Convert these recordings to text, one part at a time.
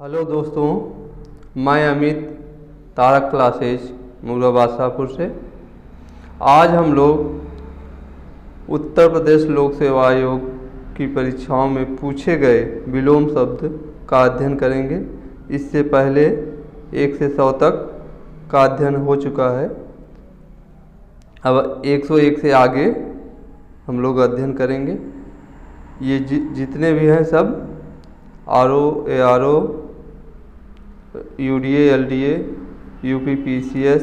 Hello दोस्तों, मैं Amit Tarak classes मुगलाबाद Shahpur से। आज हम लोग उत्तर प्रदेश लोक सेवा आयोग की परीक्षाओं में पूछे गए विलोम शब्द का अध्ययन करेंगे। इससे पहले 1 से 100 तक का अध्ययन हो चुका है। अब 101 से आगे हम लोग अध्ययन करेंगे। ये जितने भी हैं सब RO, ARO, UDA, LDA, UP PCS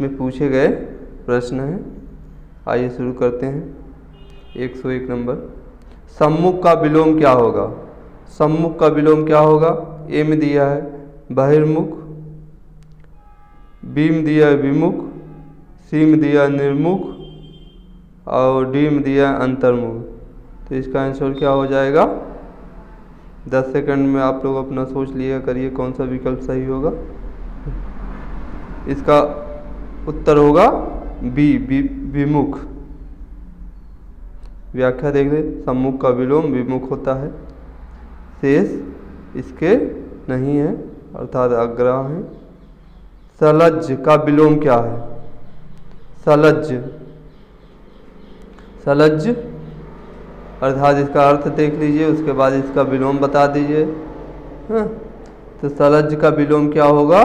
में पूछे गए प्रश्न हैं। आइए शुरू करते हैं। 101 नंबर, सम्मुख का विलोम क्या होगा? सम्मुख का विलोम क्या होगा? ए में दिया है बहिर्मुख, बी में दिया है विमुख, सी में दिया है निर्मुख और डी में दिया है अंतर्मुख। तो इसका आंसर क्या हो जाएगा? 10 सेकंड में आप लोग अपना सोच लिया करिए कौन सा विकल्प सही होगा। इसका उत्तर होगा बी, विमुख। व्याख्या देख ले, सम्मुख का विलोम विमुख होता है, शेष इसके नहीं है अर्थात अग्राह है। सलज्ज का विलोम क्या है? सलज्ज, सलज्ज अर्थात इसका अर्थ देख लीजिए, उसके बाद इसका विलोम बता दीजिए। हाँ, तो सलज्ज का विलोम क्या होगा?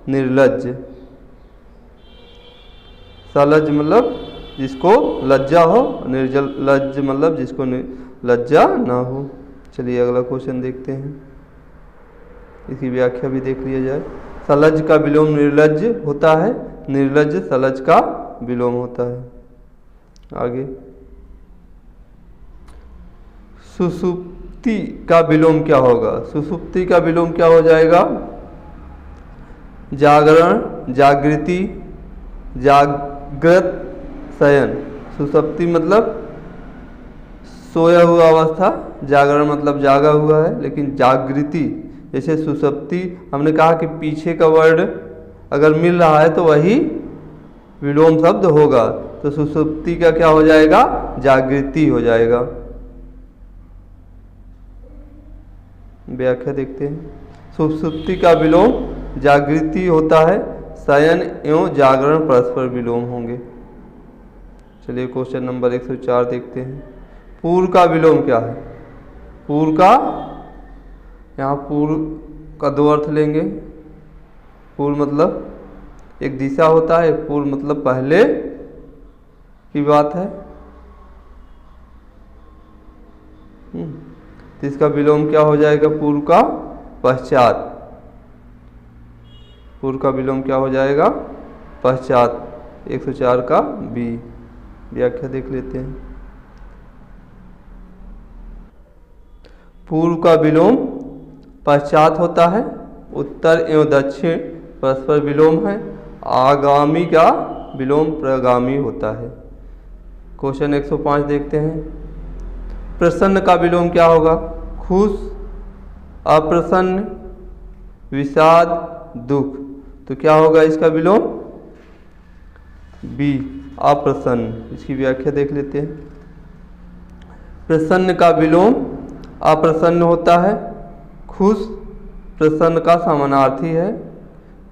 निर्लज्ज। सलज्ज मतलब जिसको लज्जा हो, निर्लज्ज मतलब जिसको लज्जा ना हो। चलिए अगला क्वेश्चन देखते हैं, इसकी व्याख्या भी देख लिया जाए। सलज्ज का विलोम निर्लज्ज होता है, निर्लज्ज सलज्ज का विलोम होता है। आगे, सुषुप्ति का विलोम क्या होगा? सुषुप्ति का विलोम क्या हो जाएगा? जागरण, जागृति, जागृत, शयन। सुषुप्ति मतलब सोया हुआ अवस्था, जागरण मतलब जागा हुआ है, लेकिन जागृति जैसे सुषुप्ति हमने कहा कि पीछे का वर्ड अगर मिल रहा है तो वही विलोम शब्द होगा। तो सुषुप्ति का क्या हो जाएगा? जागृति हो जाएगा। व्याख्या देखते हैं। सुषुप्ति का विलोम जागृति होता है, शयन एवं जागरण परस्पर विलोम होंगे। चलिए क्वेश्चन नंबर 104 देखते हैं। पूर्व का विलोम क्या है? पूर्व का, यहाँ पूर्व का दो अर्थ लेंगे। पूर्व मतलब एक दिशा होता है, पूर्व मतलब पहले की बात है। तो इसका विलोम क्या हो जाएगा? पूर्व का पश्चात। पूर्व का विलोम क्या हो जाएगा? पश्चात। 104 का बी। व्याख्या देख लेते हैं। पूर्व का विलोम पश्चात होता है, उत्तर एवं दक्षिण परस्पर विलोम है, आगामी का विलोम प्रगामी होता है। क्वेश्चन 105 देखते हैं। प्रसन्न का विलोम क्या होगा? खुश, अप्रसन्न, विषाद, दुख। तो क्या होगा इसका विलोम? बी, अप्रसन्न। इसकी व्याख्या देख लेते हैं। प्रसन्न का विलोम अप्रसन्न होता है, खुश प्रसन्न का समानार्थी है,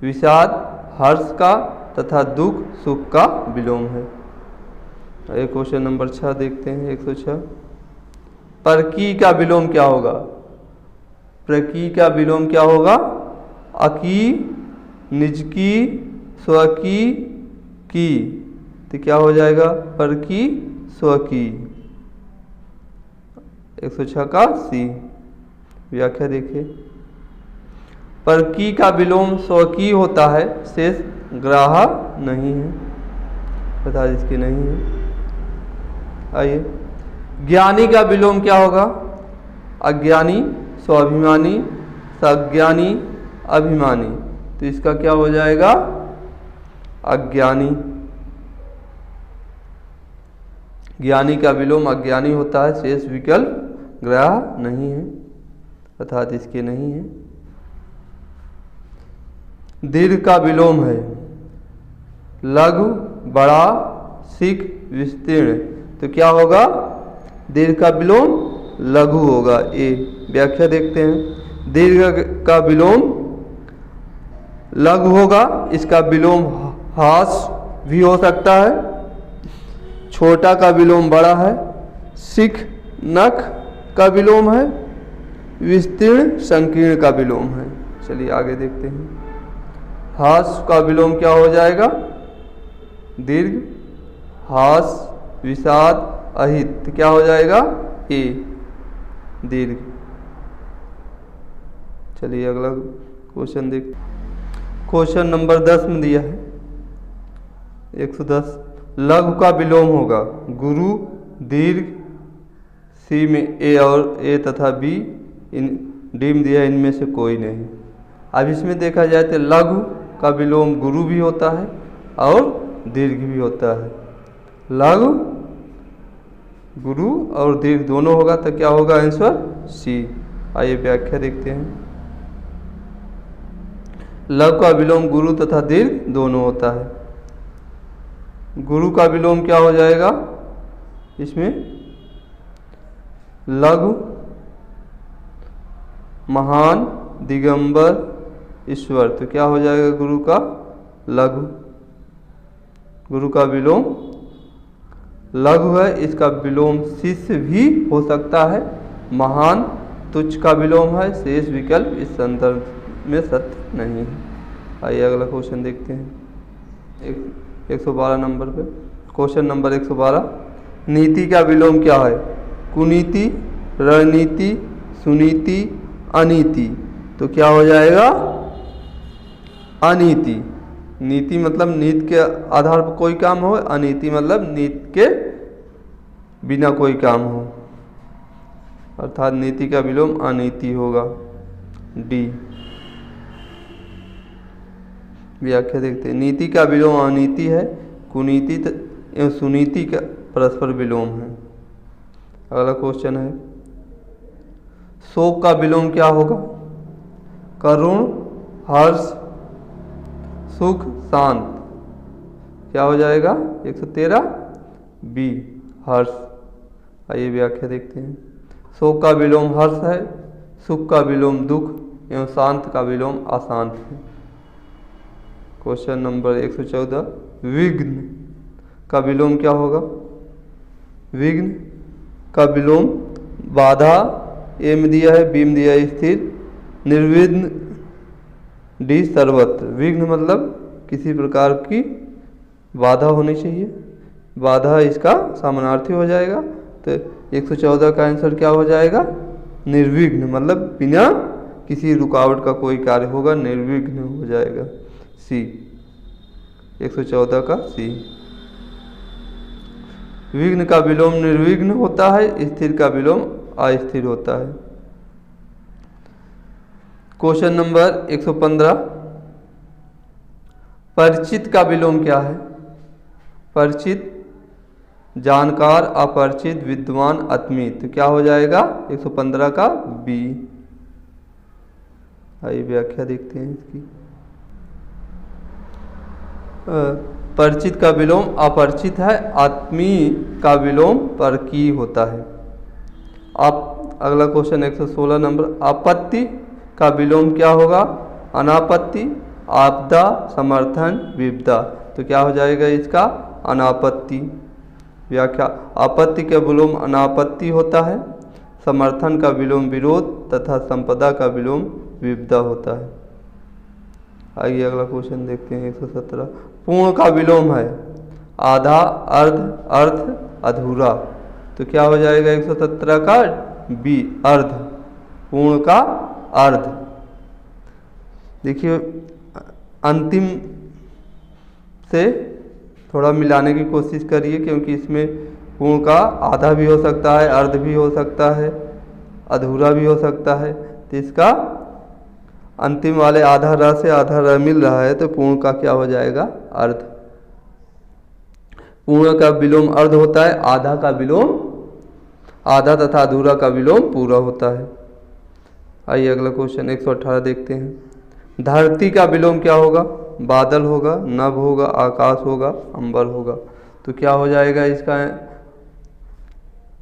विषाद हर्ष का तथा दुख सुख का विलोम है। एक क्वेश्चन नंबर 6 देखते हैं। 106, परकी का विलोम क्या होगा? प्रकी का विलोम क्या होगा? अकी, निजकी, स्वकी, की। तो क्या हो जाएगा? परकी, स्वकी। 106 का सी। व्याख्या देखिए। परकी का विलोम स्वकी होता है, शेष ग्राह नहीं है तथा इसके नहीं है। आइए, ज्ञानी का विलोम क्या होगा? अज्ञानी, स्वाभिमानी, सज्ञानी, अभिमानी। तो इसका क्या हो जाएगा? अज्ञानी। ज्ञानी का विलोम अज्ञानी होता है, शेष विकल्प ग्राह नहीं है अर्थात इसके नहीं है। दीर्घ का विलोम है लघु, बड़ा, सिख, विस्तीर्ण। तो क्या होगा? दीर्घ का विलोम लघु होगा, ए। व्याख्या देखते हैं। दीर्घ का विलोम लघु होगा, इसका विलोम हास भी हो सकता है। छोटा का विलोम बड़ा है। शिख नख का विलोम है। विस्तीर्ण संकीर्ण का विलोम है। चलिए आगे देखते हैं। हास का विलोम क्या हो जाएगा? दीर्घ। हास विषाद अहित क्या हो जाएगा? ए दीर्घ। चलिए अगला क्वेश्चन देख। क्वेश्चन नंबर 10 में दिया है 110। लघु का विलोम होगा गुरु दीर्घ। सी में ए और ए तथा बी, इन डी में दिया इनमें से कोई नहीं। अब इसमें देखा जाए तो लघु का विलोम गुरु भी होता है और दीर्घ भी होता है। लघु गुरु और दीर्घ दोनों होगा तो क्या होगा आंसर? सी। आइए व्याख्या देखते हैं। लघु का विलोम गुरु तथा दीर्घ दोनों होता है। गुरु का विलोम क्या हो जाएगा? इसमें लघु महान दिगंबर ईश्वर, तो क्या हो जाएगा गुरु का? लघु। गुरु का विलोम लघु है, इसका विलोम शिष्य भी हो सकता है। महान तुच्छ का विलोम है। शेष विकल्प इस संदर्भ में सत्य नहीं है। आइए अगला क्वेश्चन देखते हैं 112 नंबर पे। Question number 112। नीति का विलोम क्या है? कुनीति, रणनीति, सुनीति, अनीति, तो क्या हो जाएगा? अनीति। नीति मतलब नीति के आधार पर कोई काम हो, अनीति मतलब नीति के बिना कोई काम हो, अर्थात नीति का विलोम अनीति होगा। डी। व्याख्या देखते हैं। नीति का विलोम अनीति है। कुनीति एवं सुनीति का परस्पर विलोम है। अगला क्वेश्चन है शोक का विलोम क्या होगा? करुण, हर्ष, सुख, शांत, क्या हो जाएगा? 113 बी हर्ष। आइए व्याख्या देखते हैं। शोक का विलोम हर्ष है। सुख का विलोम दुख एवं शांत का विलोम अशांत है। Question number 114। विघ्न का विलोम क्या होगा? विघ्न का विलोम बाधा, ए में दिया है, बी में दिया है स्थिर, निर्विघ्न, डी सर्वत्र। विघ्न मतलब किसी प्रकार की बाधा होनी चाहिए, बाधा इसका समानार्थी हो जाएगा। तो 114 का आंसर क्या हो जाएगा? निर्विघ्न, मतलब बिना किसी रुकावट का कोई कार्य होगा, निर्विघ्न हो जाएगा। सी 114 का सी। विघ्न का विलोम निर्विघ्न होता है। स्थिर का विलोम अस्थिर होता है। Question number 115। परिचित का विलोम क्या है? परिचित, जानकार, अपरिचित, विद्वान, अत्मित, तो क्या हो जाएगा? 115 का बी। आइए व्याख्या देखते हैं इसकी। परिचित का विलोम अपरिचित है। आत्मीय का विलोम परकीय होता है। आप अगला क्वेश्चन 116 नंबर। आपत्ति का विलोम क्या होगा? अनापत्ति, आपदा, समर्थन, विपदा, तो क्या हो जाएगा इसका? अनापत्ति। व्याख्या। आपत्ति का विलोम अनापत्ति होता है। समर्थन का विलोम विरोध तथा संपदा का विलोम विपदा होता है। आइए अगला क्वेश्चन देखते हैं 117। पूर्ण का विलोम है आधा, अर्ध, अर्थ, अधूरा, तो क्या हो जाएगा 117 का बी अर्ध। पूर्ण का अर्ध। देखिए अंतिम से थोड़ा मिलाने की कोशिश करिए, क्योंकि इसमें पूर्ण का आधा भी हो सकता है, अर्ध भी हो सकता है, अधूरा भी हो सकता है। तो इसका अंतिम वाले आधा र से आधा र मिल रहा है, तो पूर्ण का क्या हो जाएगा? अर्ध। पूर्ण का विलोम अर्ध होता है। आधा का विलोम आधा तथा अधूरा का विलोम पूरा होता है। आइए अगला क्वेश्चन 118 देखते हैं। धरती का विलोम क्या होगा? बादल होगा, नभ होगा, आकाश होगा, अंबर होगा, तो क्या हो जाएगा इसका?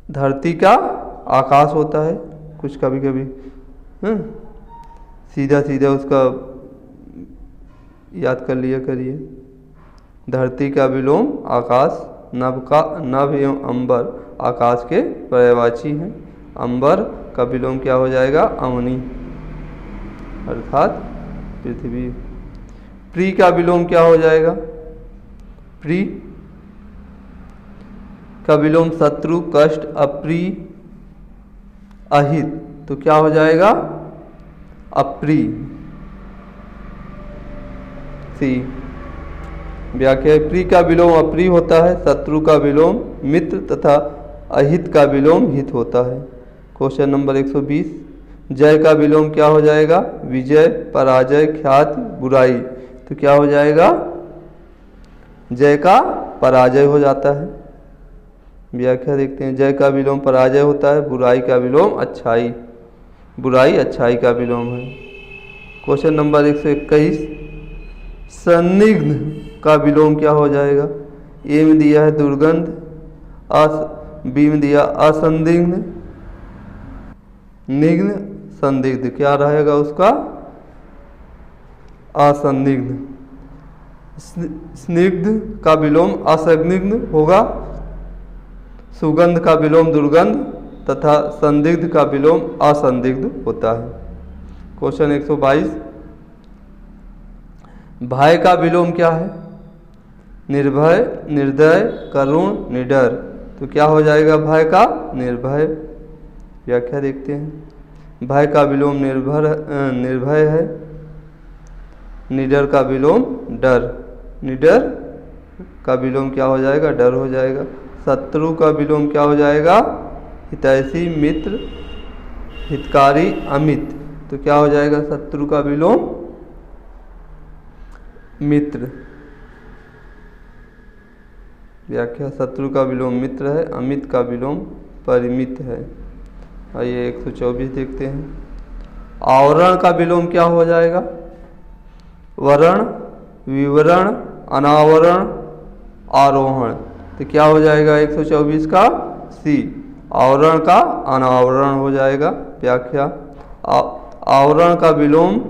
धरती का आकाश होता है कुछ कभी कभी, सीधा सीधा उसका याद कर लिया करिए। धरती का विलोम आकाश, नभ एवं अंबर आकाश के पर्यायवाची हैं। अंबर का विलोम क्या हो जाएगा? अवनी अर्थात पृथ्वी। प्री का विलोम क्या हो जाएगा? प्री का विलोम शत्रु, कष्ट, अप्रिय, अहित, तो क्या हो जाएगा? अप्रिय। सी व्याख्या। प्रिय का विलोम अप्रिय होता है, शत्रु का विलोम मित्र तथा अहित का विलोम हित होता है। Question number 120। जय का विलोम क्या हो जाएगा? विजय, पराजय, ख्याति, बुराई, तो क्या हो जाएगा? जय का पराजय हो जाता है। व्याख्या देखते हैं। जय का विलोम पराजय होता है, बुराई का विलोम अच्छाई, बुराई अच्छाई का विलोम है। Question number 121। संदिग्ध का विलोम क्या हो जाएगा? ए में दिया है दुर्गंध, बी में दिया असंदिग्ध, निग्ध, संदिग्ध, क्या रहेगा उसका? असंदिग्ध। स्निग्ध का विलोम असंदिग्ध होगा, सुगंध का विलोम दुर्गंध तथा संदिग्ध का विलोम असंदिग्ध होता है। क्वेश्चन 122। भय का विलोम क्या है? निर्भय, निर्दय, करुण, निडर, तो क्या हो जाएगा भय का? निर्भय। व्याख्या देखते हैं। भय का विलोम निर्भय है। निडर का विलोम डर, निडर का विलोम क्या हो जाएगा? डर हो जाएगा। शत्रु का विलोम क्या हो जाएगा? हितैषी, मित्र, हितकारी, अमित, तो क्या हो जाएगा? शत्रु का विलोम मित्र। व्याख्या। शत्रु का विलोम मित्र है, अमित का विलोम परिमित है। आइए 124 देखते हैं। आवरण का विलोम क्या हो जाएगा? वरण, विवरण, अनावरण, आरोहण, तो क्या हो जाएगा 124 का? सी, आवरण का अनावरण हो जाएगा। व्याख्या। आवरण का विलोम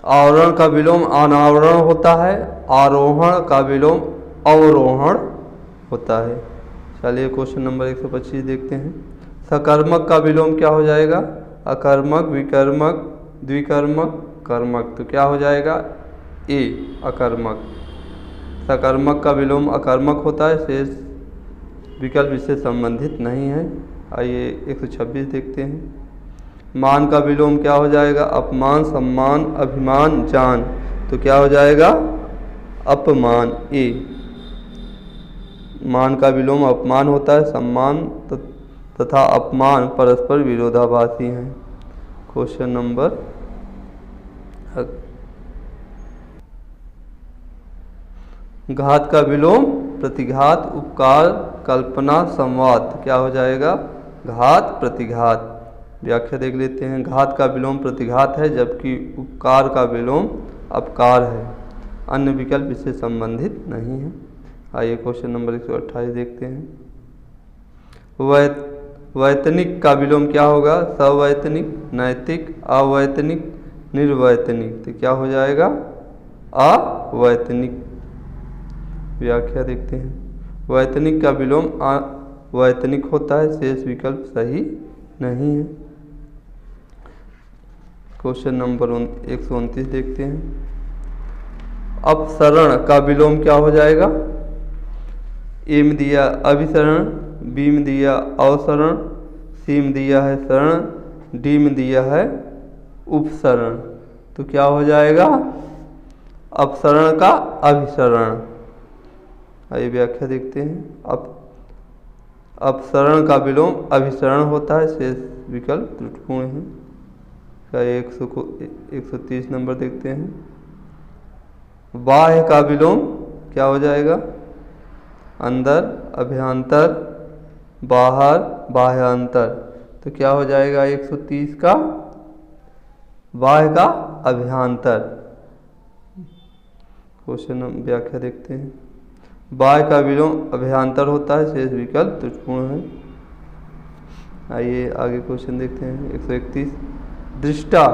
आवरण का विलोम अनावरण होता है, आरोहण का विलोम अवरोहण होता है। चलिए क्वेश्चन नंबर 125 देखते हैं। सकर्मक का विलोम क्या हो जाएगा? अकर्मक, विकर्मक, द्विकर्मक, कर्मक, तो क्या हो जाएगा? ए, अकर्मक। सकर्मक का विलोम अकर्मक होता है, शेष विकल्प इससे संबंधित नहीं है। आइए 126 देखते हैं। मान का विलोम क्या हो जाएगा? अपमान, सम्मान, अभिमान, जान, तो क्या हो जाएगा? अपमान, ए। मान का विलोम अपमान होता है, सम्मान तथा अपमान परस्पर विरोधाभासी हैं। क्वेश्चन नंबर घात का विलोम प्रतिघात, उपकार, कल्पना, संवाद, क्या हो जाएगा? घात, प्रतिघात। व्याख्या देख लेते हैं। घात का विलोम प्रतिघात है, जबकि उपकार का विलोम अपकार है। अन्य विकल्प इससे संबंधित नहीं है। आइए क्वेश्चन नंबर 128 देखते हैं। वैतनिक का विलोम क्या होगा? सवैतनिक, नैतिक, अवैतनिक, निर्वैतनिक, तो क्या हो जाएगा? अवैतनिक। व्याख्या देखते हैं। वैतनिक का विलोम अवैतनिक होता है, शेष विकल्प सही नहीं है। क्वेश्चन नंबर 129 देखते हैं। अपसरण का विलोम क्या हो जाएगा? ए में दिया अभिसरण, बी में दिया अवसरण, सी में दिया है शरण, डी में दिया है उपसरण, तो क्या हो जाएगा? अपसरण का अभिसरण। आइए व्याख्या देखते हैं। अपसरण का विलोम अभिसरण होता है, शेष विकल्प त्रुटिपूर्ण है। का 130 नंबर देखते हैं। बाह्य का विलोम क्या हो जाएगा? अंदर, अभ्यंतर, बाहर, बाह्यांतर, तो क्या हो जाएगा 130 का? बाह्य का अभ्यंतर। क्वेश्चन व्याख्या देखते हैं। बाह्य का विलोम अभ्यंतर होता है, शेष विकल्प त्रुटिपूर्ण है। आइए आगे क्वेश्चन देखते हैं 131। दृष्टा,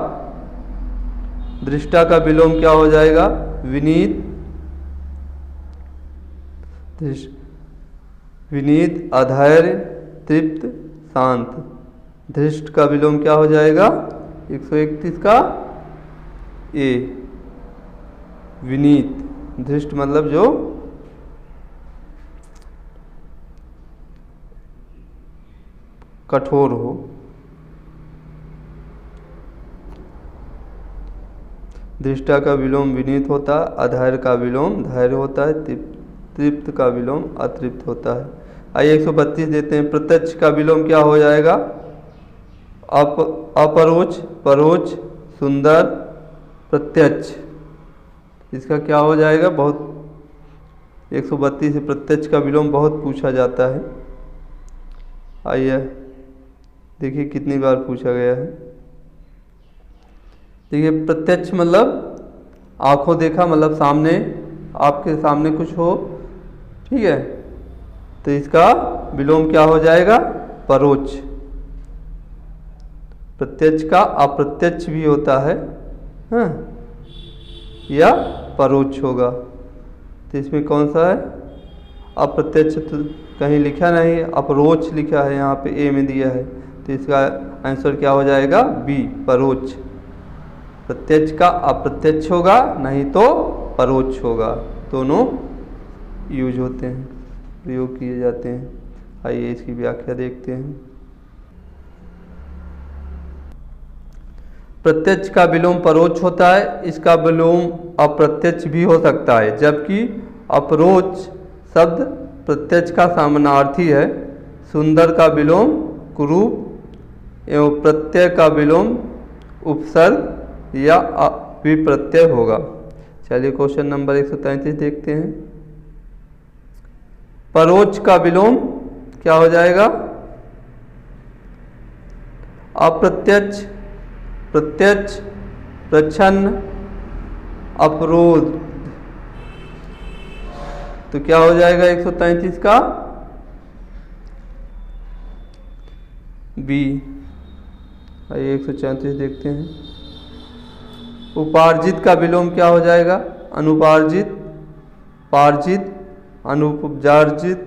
दृष्टा का विलोम क्या हो जाएगा? विनीत, विनीत, अधैर्य, तृप्त, शांत। धृष्ट का विलोम क्या हो जाएगा? 131 का ए, विनीत। धृष्ट मतलब जो कठोर हो। दृष्टा का विलोम विनीत होता है, अधैर्य का विलोम धैर्य होता है, तृप्त का विलोम अतृप्त होता है। आइए 132 देते हैं। प्रत्यक्ष का विलोम क्या हो जाएगा? अपरोक्ष, परोक्ष, सुंदर, प्रत्यक्ष। इसका क्या हो जाएगा? बहुत 132 से प्रत्यक्ष का विलोम बहुत पूछा जाता है। आइए देखिए कितनी बार पूछा गया है। देखिए प्रत्यक्ष मतलब आंखों देखा, मतलब सामने, आपके सामने कुछ हो, ठीक है, तो इसका विलोम क्या हो जाएगा? परोक्ष। प्रत्यक्ष का अप्रत्यक्ष भी होता है, हाँ, या परोक्ष होगा। तो इसमें कौन सा है? अप्रत्यक्ष तो कहीं लिखा नहीं, अपरोक्ष लिखा है, यहाँ पे ए में दिया है, तो इसका आंसर क्या हो जाएगा? बी, परोक्ष। प्रत्यक्ष का अप्रत्यक्ष होगा, नहीं तो परोक्ष होगा। दोनों यूज होते हैं, प्रयोग किए जाते हैं। आइए इसकी व्याख्या देखते हैं। प्रत्यक्ष का विलोम परोक्ष होता है, इसका विलोम अप्रत्यक्ष भी हो सकता है, जबकि अपरोक्ष शब्द प्रत्यक्ष का समानार्थी है। सुंदर का विलोम कुरूप एवं प्रत्यय का विलोम उपसर्ग या विप्रत्यय होगा। चलिए क्वेश्चन नंबर 133 देखते हैं। परोक्ष का विलोम क्या हो जाएगा? अप्रत्यक्ष, प्रत्यक्ष, प्रच्छन्न, अपरोध। तो क्या हो जाएगा 133 का? बी। आइए 134 देखते हैं। उपार्जित का विलोम क्या हो जाएगा? अनुपार्जित, पार्जित, अनुपजार्जित,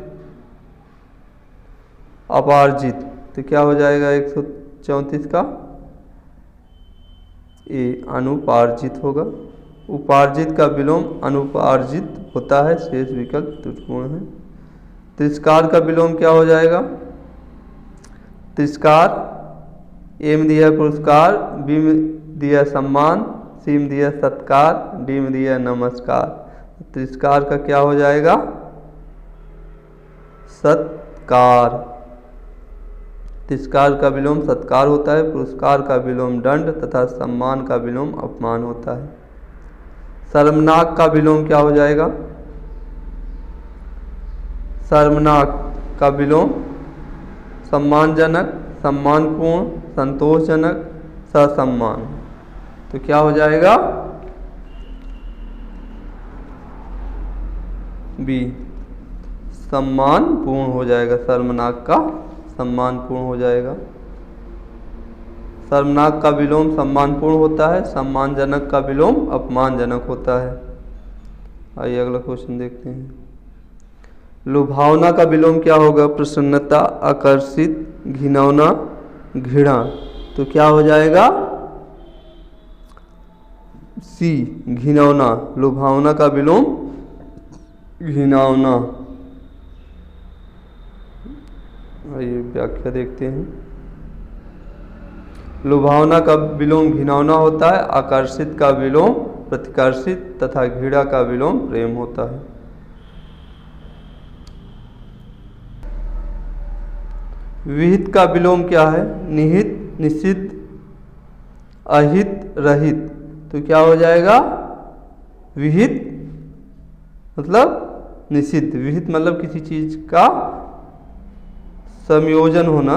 अपार्जित। तो क्या हो जाएगा 134 का? ए, अनुपार्जित होगा। उपार्जित का विलोम अनुपार्जित होता है, शेष विकल्प त्रुटिपूर्ण है। तिरस्कार का विलोम क्या हो जाएगा? तिरस्कार, ए में दिया पुरस्कार, बी में दिया सम्मान, सी में दिया सत्कार, डी में दिया नमस्कार। तिरस्कार का क्या हो जाएगा? सत्कार। तिरस्कार का विलोम सत्कार होता है, पुरस्कार का विलोम दंड तथा सम्मान का विलोम अपमान होता है। शर्मनाक का विलोम क्या हो जाएगा? शर्मनाक का विलोम सम्मानजनक, सम्मानपूर्ण, संतोषजनक, ससम्मान। तो क्या हो जाएगा? बी, सम्मानपूर्ण हो जाएगा। शर्मनाक का सम्मानपूर्ण हो जाएगा। शर्मनाक का विलोम सम्मानपूर्ण होता है, सम्मानजनक का विलोम अपमानजनक होता है। आइए अगला क्वेश्चन देखते हैं। लुभावना का विलोम क्या होगा? प्रसन्नता, आकर्षित, घिनौना, घृणा। तो क्या हो जाएगा? सी, घिनौना। लुभावना का विलोम घिनौना। आइए व्याख्या देखते हैं। लुभावना का विलोम घिनौना होता है, आकर्षित का विलोम प्रतिकर्षित तथा घृणा का विलोम प्रेम होता है। विहित का विलोम क्या है? निहित, निषिद्ध, अहित, रहित। तो क्या हो जाएगा? विहित मतलब निषिद्ध, विहित मतलब किसी चीज का संयोजन होना,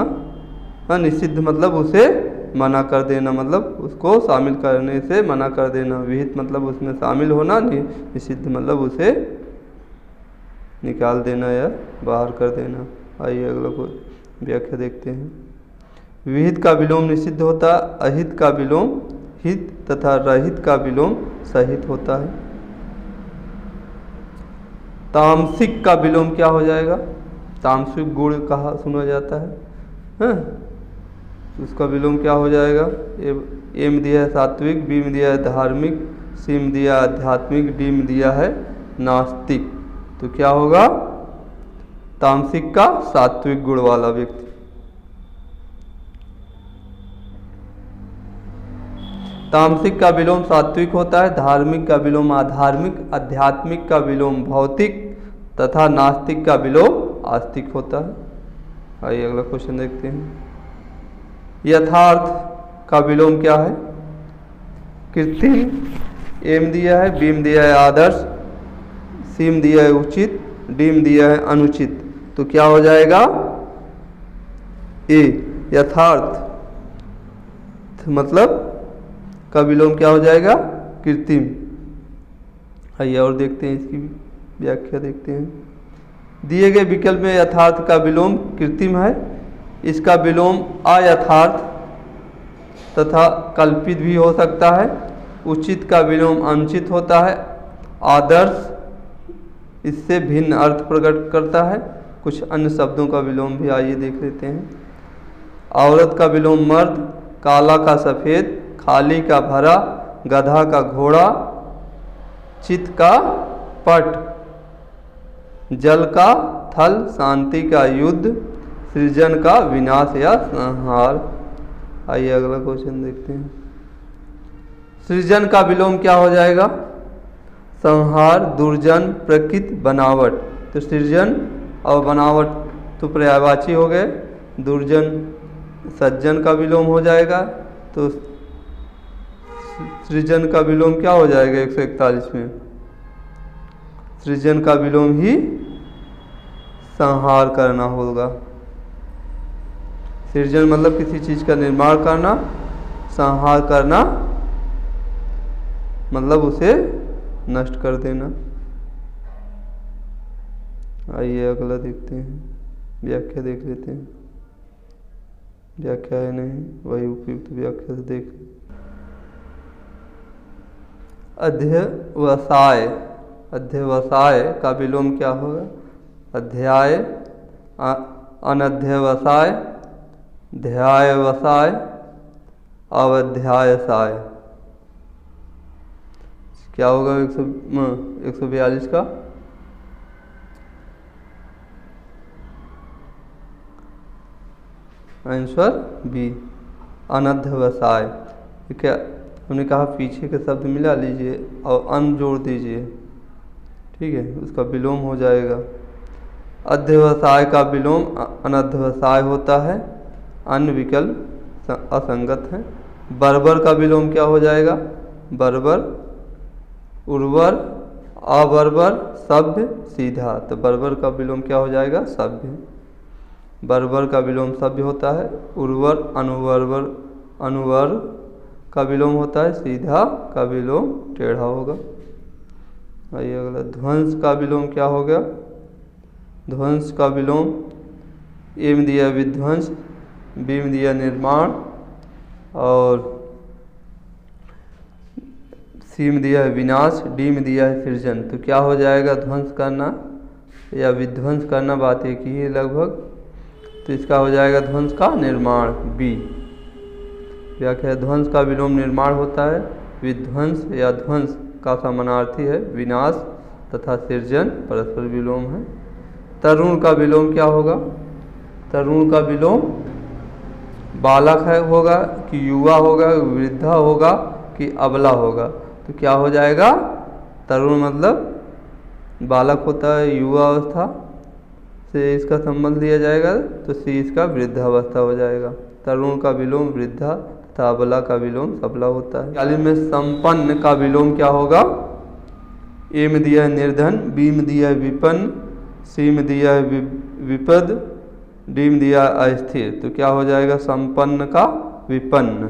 हाँ, निषिद्ध मतलब उसे मना कर देना, मतलब उसको शामिल करने से मना कर देना। विहित मतलब उसमें शामिल होना, निषिद्ध मतलब उसे निकाल देना या बाहर कर देना। आइए अगला को व्याख्या देखते हैं। विहित का विलोम निषिद्ध होता है, अहित का विलोम हित तथा रहित का विलोम सहित होता है। तामसिक का विलोम क्या हो जाएगा? तामसिक गुण कहा सुना जाता है, हाँ? उसका विलोम क्या हो जाएगा? ए में दिया है सात्विक, बी में दिया है धार्मिक, सी में दिया है आध्यात्मिक, डी में दिया है नास्तिक। तो क्या होगा? तामसिक का सात्विक गुण वाला व्यक्ति। तामसिक का विलोम सात्विक होता है, धार्मिक का विलोम आधार्मिक, आध्यात्मिक का विलोम भौतिक तथा नास्तिक का विलोम आस्तिक होता है। आइए अगला क्वेश्चन देखते हैं। यथार्थ का विलोम क्या है? कृत्रिम, ए में दिया है, बी में दिया है आदर्श, सी में दिया है उचित, डी में दिया है अनुचित। तो क्या हो जाएगा? ए यथार्थ मतलब का विलोम क्या हो जाएगा? कृत्रिम। आइए और देखते हैं, इसकी व्याख्या देखते हैं। दिए गए विकल्प में यथार्थ का विलोम कृत्रिम है, इसका विलोम अयथार्थ तथा कल्पित भी हो सकता है। उचित का विलोम अनुचित होता है। आदर्श इससे भिन्न अर्थ प्रकट करता है। कुछ अन्य शब्दों का विलोम भी आइए देख लेते हैं। औरत का विलोम मर्द, काला का सफ़ेद, खाली का भरा, गधा का घोड़ा, चित का पट, जल का थल, शांति का युद्ध, सृजन का विनाश या संहार। आइए अगला क्वेश्चन देखते हैं। सृजन का विलोम क्या हो जाएगा? संहार, दुर्जन, प्रकृति, बनावट। तो सृजन और बनावट तो पर्यायवाची हो गए। दुर्जन सज्जन का विलोम हो जाएगा। तो सृजन का विलोम क्या हो जाएगा? 141 में सृजन का विलोम ही संहार करना होगा। सृजन मतलब किसी चीज का निर्माण करना, संहार करना मतलब उसे नष्ट कर देना। आइए अगला देखते हैं, व्याख्या देख लेते हैं। व्याख्या है नहीं, वही उपयुक्त व्याख्या से देख। अध्यवसाय, अध्यवसाय का विलोम क्या होगा? अध्याय, अनध्यवसाय, ध्यायवसाय, अवध्यायसाय। क्या होगा 142 का? आंसर बी, अनध्यवसाय। क्या हमने कहा? पीछे के शब्द मिला लीजिए और अन जोड़ दीजिए, ठीक है, उसका विलोम हो जाएगा। अध्यवसाय का विलोम अनध्यवसाय होता है। अन्य विकल्प असंगत है। बर्बर का विलोम क्या हो जाएगा? बर्बर, उर्वर, अबर्बर, सभ्य, सीधा। तो बर्बर का विलोम क्या हो जाएगा? सभ्य। बर्बर का विलोम सभ्य होता है। उर्वर, अनुवर्वर, अनुवर का विलोम होता है। सीधा का विलोम टेढ़ा होगा। आइए अगला, ध्वंस का विलोम क्या हो गया? ध्वंस का विलोम ए में दिया विध्वंस, बी में दिया निर्माण और सी में दिया है विनाश, डी में दिया है सृजन। तो क्या हो जाएगा? ध्वंस करना या विध्वंस करना, बात एक ही है लगभग। तो इसका हो जाएगा ध्वंस का निर्माण, बी। व्याख्या, ध्वंस का विलोम निर्माण होता है। विध्वंस या ध्वंस का समानार्थी है विनाश तथा सृजन परस्पर विलोम है। तरुण का विलोम क्या होगा? तरुण का विलोम बालक है होगा कि युवा होगा, वृद्धा होगा कि अबला होगा। तो क्या हो जाएगा? तरुण मतलब बालक होता है, युवा अवस्था से इसका संबंध लिया जाएगा। तो सी इसका वृद्धावस्था हो जाएगा। तरुण का विलोम वृद्धा तथा अबला का विलोम सबला होता है। 41 में संपन्न का विलोम क्या होगा? ए में दिया है निर्धन, बी में दिया है विपन्न, सी में दिया है विपद, डी में दिया है अस्थिर। तो क्या हो जाएगा? संपन्न का विपन्न।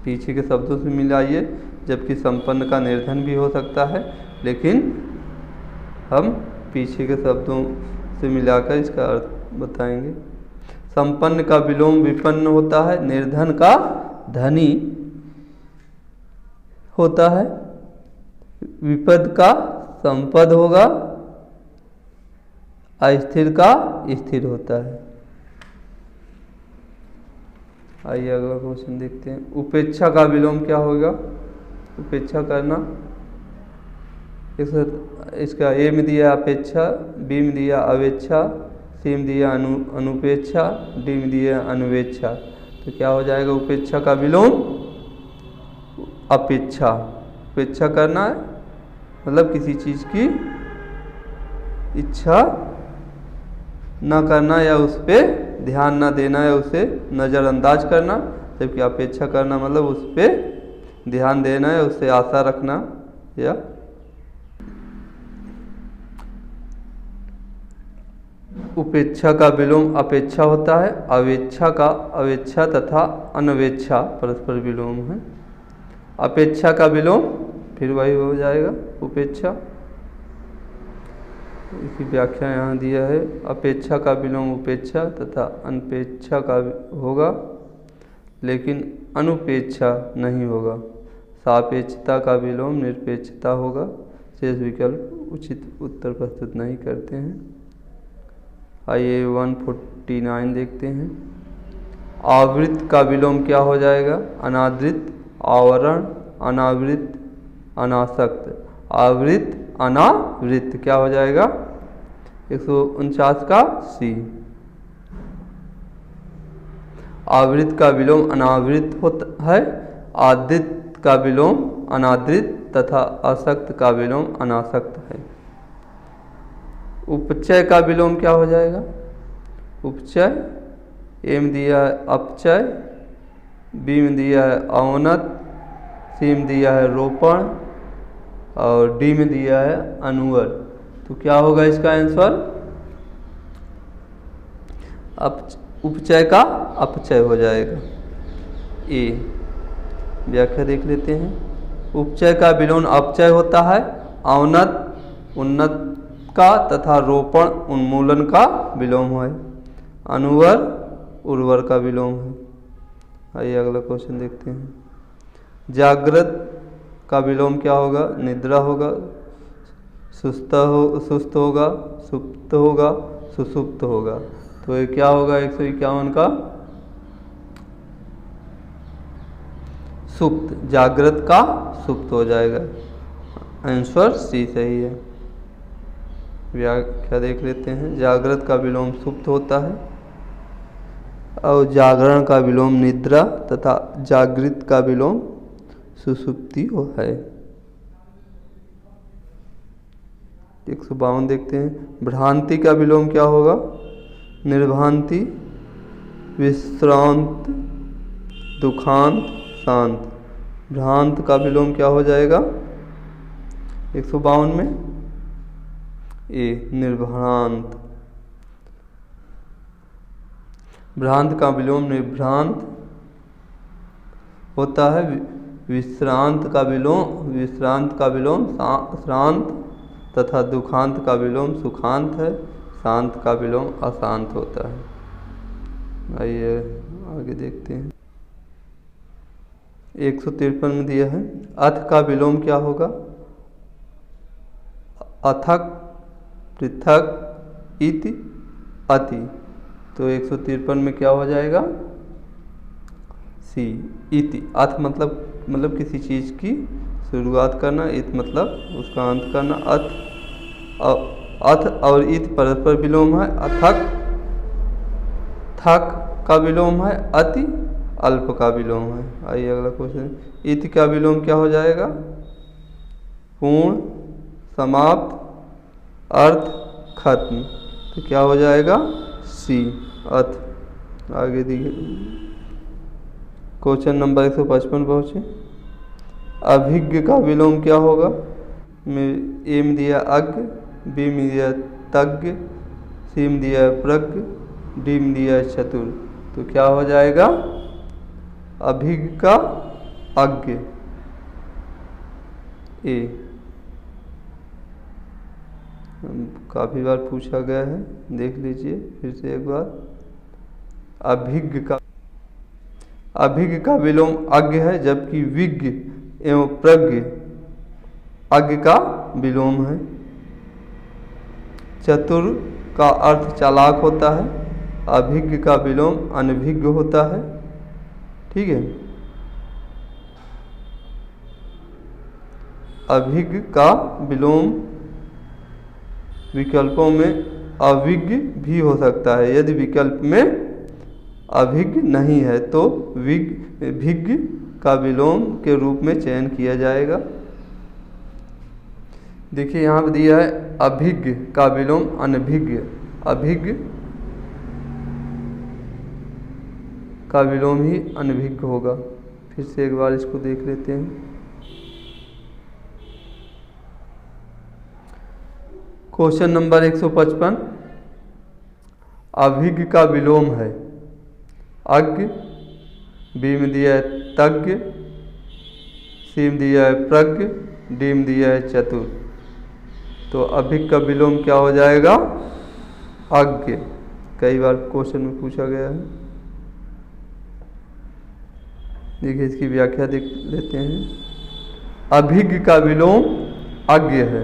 पीछे के शब्दों से मिलाइए, जबकि संपन्न का निर्धन भी हो सकता है, लेकिन हम पीछे के शब्दों से मिलाकर इसका अर्थ बताएंगे। संपन्न का विलोम विपन्न होता है, निर्धन का धनी होता है, विपद का संपद होगा, अस्थिर का स्थिर होता है। आइए अगला क्वेश्चन देखते हैं। उपेक्षा का विलोम क्या होगा? उपेक्षा करना, इसका ए में दिया अपेक्षा, बी में दिया अवेक्षा, सी में दिया अनुपेक्षा, डी में दिया अनुवेक्षा। तो क्या हो जाएगा उपेक्षा का विलोम? अपेक्षा। उपेक्षा करना है मतलब किसी चीज़ की इच्छा न करना या उस पर ध्यान न देना या उसे नज़रअंदाज करना, जबकि अपेक्षा करना मतलब उस पर ध्यान देना या उससे आशा रखना। या उपेक्षा का विलोम अपेक्षा होता है, अवेक्षा का अवेक्षा तथा अनवेक्षा परस्पर विलोम है। अपेक्षा का विलोम फिर वही हो जाएगा उपेक्षा। इसकी व्याख्या यहाँ दिया है, अपेक्षा का विलोम उपेक्षा तथा अनपेक्षा का होगा लेकिन अनुपेक्षा नहीं होगा। सापेक्षता का विलोम निरपेक्षता होगा। शेष विकल्प उचित उत्तर प्रस्तुत नहीं करते हैं। आइए 149 देखते हैं। आवृत का विलोम क्या हो जाएगा? अनादृत, आवरण, अनावृत, अनासक्त। आवृत अनावृत क्या हो जाएगा? 149 का सी। आवृत का विलोम अनावृत होता है, आदृत का विलोम अनादृत तथा असक्त का विलोम अनासक्त है। उपचय का विलोम क्या हो जाएगा? उपचय, ए में दिया है अपचय, बी में दिया है अवनत, सी में दिया है रोपण और डी में दिया है अनुवर। तो क्या होगा इसका आंसर? उपचय का अपचय हो जाएगा। ए। व्याख्या देख लेते हैं। उपचय का विलोम अपचय होता है, अवनत उन्नत का तथा रोपण उन्मूलन का विलोम है, अनुवर उर्वर का विलोम है। आइए अगला क्वेश्चन देखते हैं। जागृत का विलोम क्या होगा? निद्रा होगा, सुस्त होगा, सुप्त होगा, सुसुप्त होगा। तो ये क्या होगा 151 का? सुप्त। जागृत का सुप्त हो जाएगा। आंसर सी सही है। व्याख्या देख लेते हैं। जागृत का विलोम सुप्त होता है और जागरण का विलोम निद्रा तथा जागृत का विलोम सुसुप्ति है। 152 देखते हैं। भ्रांति का विलोम क्या होगा? निर्भ्रांति, विश्रांत, दुखांत, शांत। भ्रांत का विलोम क्या हो जाएगा 152 में? ए निर्भ्रांत। भ्रांत का विलोम निर्भ्रांत होता है। विश्रांत का विलोम शांत तथा दुखांत का विलोम सुखांत है। शांत का विलोम अशांत होता है। आइए आगे देखते हैं। 153 में दिया है। अथ का विलोम क्या होगा? अथक, पृथक, इति, अति। तो 153 में क्या हो जाएगा? सी इति। अथ मतलब किसी चीज़ की शुरुआत करना, इत मतलब उसका अंत करना। अथ और इत परस्पर विलोम है। अथक थक का विलोम है। अति अल्प का विलोम है। आइए अगला क्वेश्चन। इत का विलोम क्या हो जाएगा? पूर्ण, समाप्त, अर्थ, खत्म। तो क्या हो जाएगा? सी अथ। आगे दिए क्वेश्चन नंबर 155 पहुँचे। अभिज्ञ का विलोम क्या होगा? ए में दिया अज्ञ, बी में दिया तज्ञ, सी में दिया प्रज्ञ, डी में दिया चतुर। तो क्या हो जाएगा? अभिज्ञ का अज्ञ। ए काफ़ी बार पूछा गया है, देख लीजिए फिर से एक बार। अभिज्ञ का विलोम अज्ञ है, जबकि विज्ञ एवं प्रज्ञ अज्ञ का विलोम है। चतुर का अर्थ चालाक होता है, अभिज्ञ का विलोम अनभिज्ञ होता है। ठीक है, अभिज्ञ का विलोम विकल्पों में अविज्ञ भी हो सकता है। यदि विकल्प में अभिज्ञ नहीं है तो विज्ञ का विलोम के रूप में चयन किया जाएगा। देखिए यहाँ पर दिया है अभिज्ञ का विलोम अनभिज्ञ। अभिज्ञ का विलोम ही अनभिज्ञ होगा। फिर से एक बार इसको देख लेते हैं। क्वेश्चन नंबर 155, अभिज्ञ का विलोम है अज्ञ, बी में दिया है तज्ञ, सी में दिया है प्रज्ञ, डी में दिया है चतुर। तो अभिज्ञ का विलोम क्या हो जाएगा? अज्ञ। कई बार क्वेश्चन में पूछा गया है। देखिए इसकी व्याख्या देख लेते हैं। अभिज्ञ का विलोम अज्ञ है,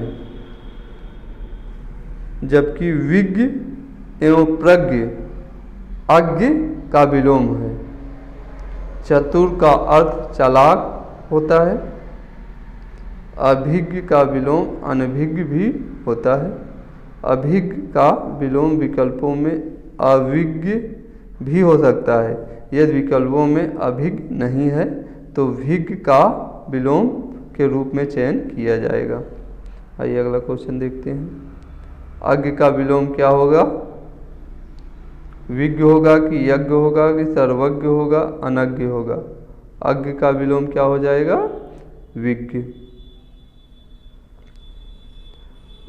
जबकि विज्ञ एवं प्रज्ञ अज्ञ का विलोम है। चतुर का अर्थ चालाक होता है, अभिज्ञ का विलोम अनभिज्ञ भी होता है। अभिज्ञ का विलोम विकल्पों में अविज्ञ भी हो सकता है। यदि विकल्पों में अभिज्ञ नहीं है तो विज्ञ का विलोम के रूप में चयन किया जाएगा। आइए अगला क्वेश्चन देखते हैं। अज्ञ का विलोम क्या होगा? विज्ञ होगा कि यज्ञ होगा कि सर्वज्ञ होगा, अनज्ञ होगा? अज्ञ का विलोम क्या हो जाएगा? विज्ञ।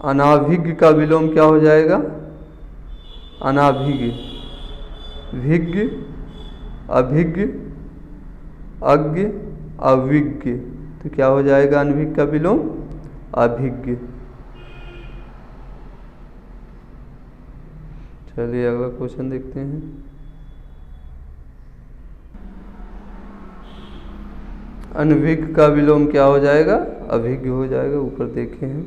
अनाभिज्ञ का विलोम क्या हो जाएगा? अनाभिज्ञ। विज्ञ, अभिज्ञ, अज्ञ, अविज्ञ। तो क्या हो जाएगा अनभिज्ञ का विलोम? अभिज्ञ। चलिए अगला क्वेश्चन देखते हैं। अनभिज्ञ का विलोम क्या हो जाएगा? अभिज्ञ हो जाएगा। ऊपर देखे हैं।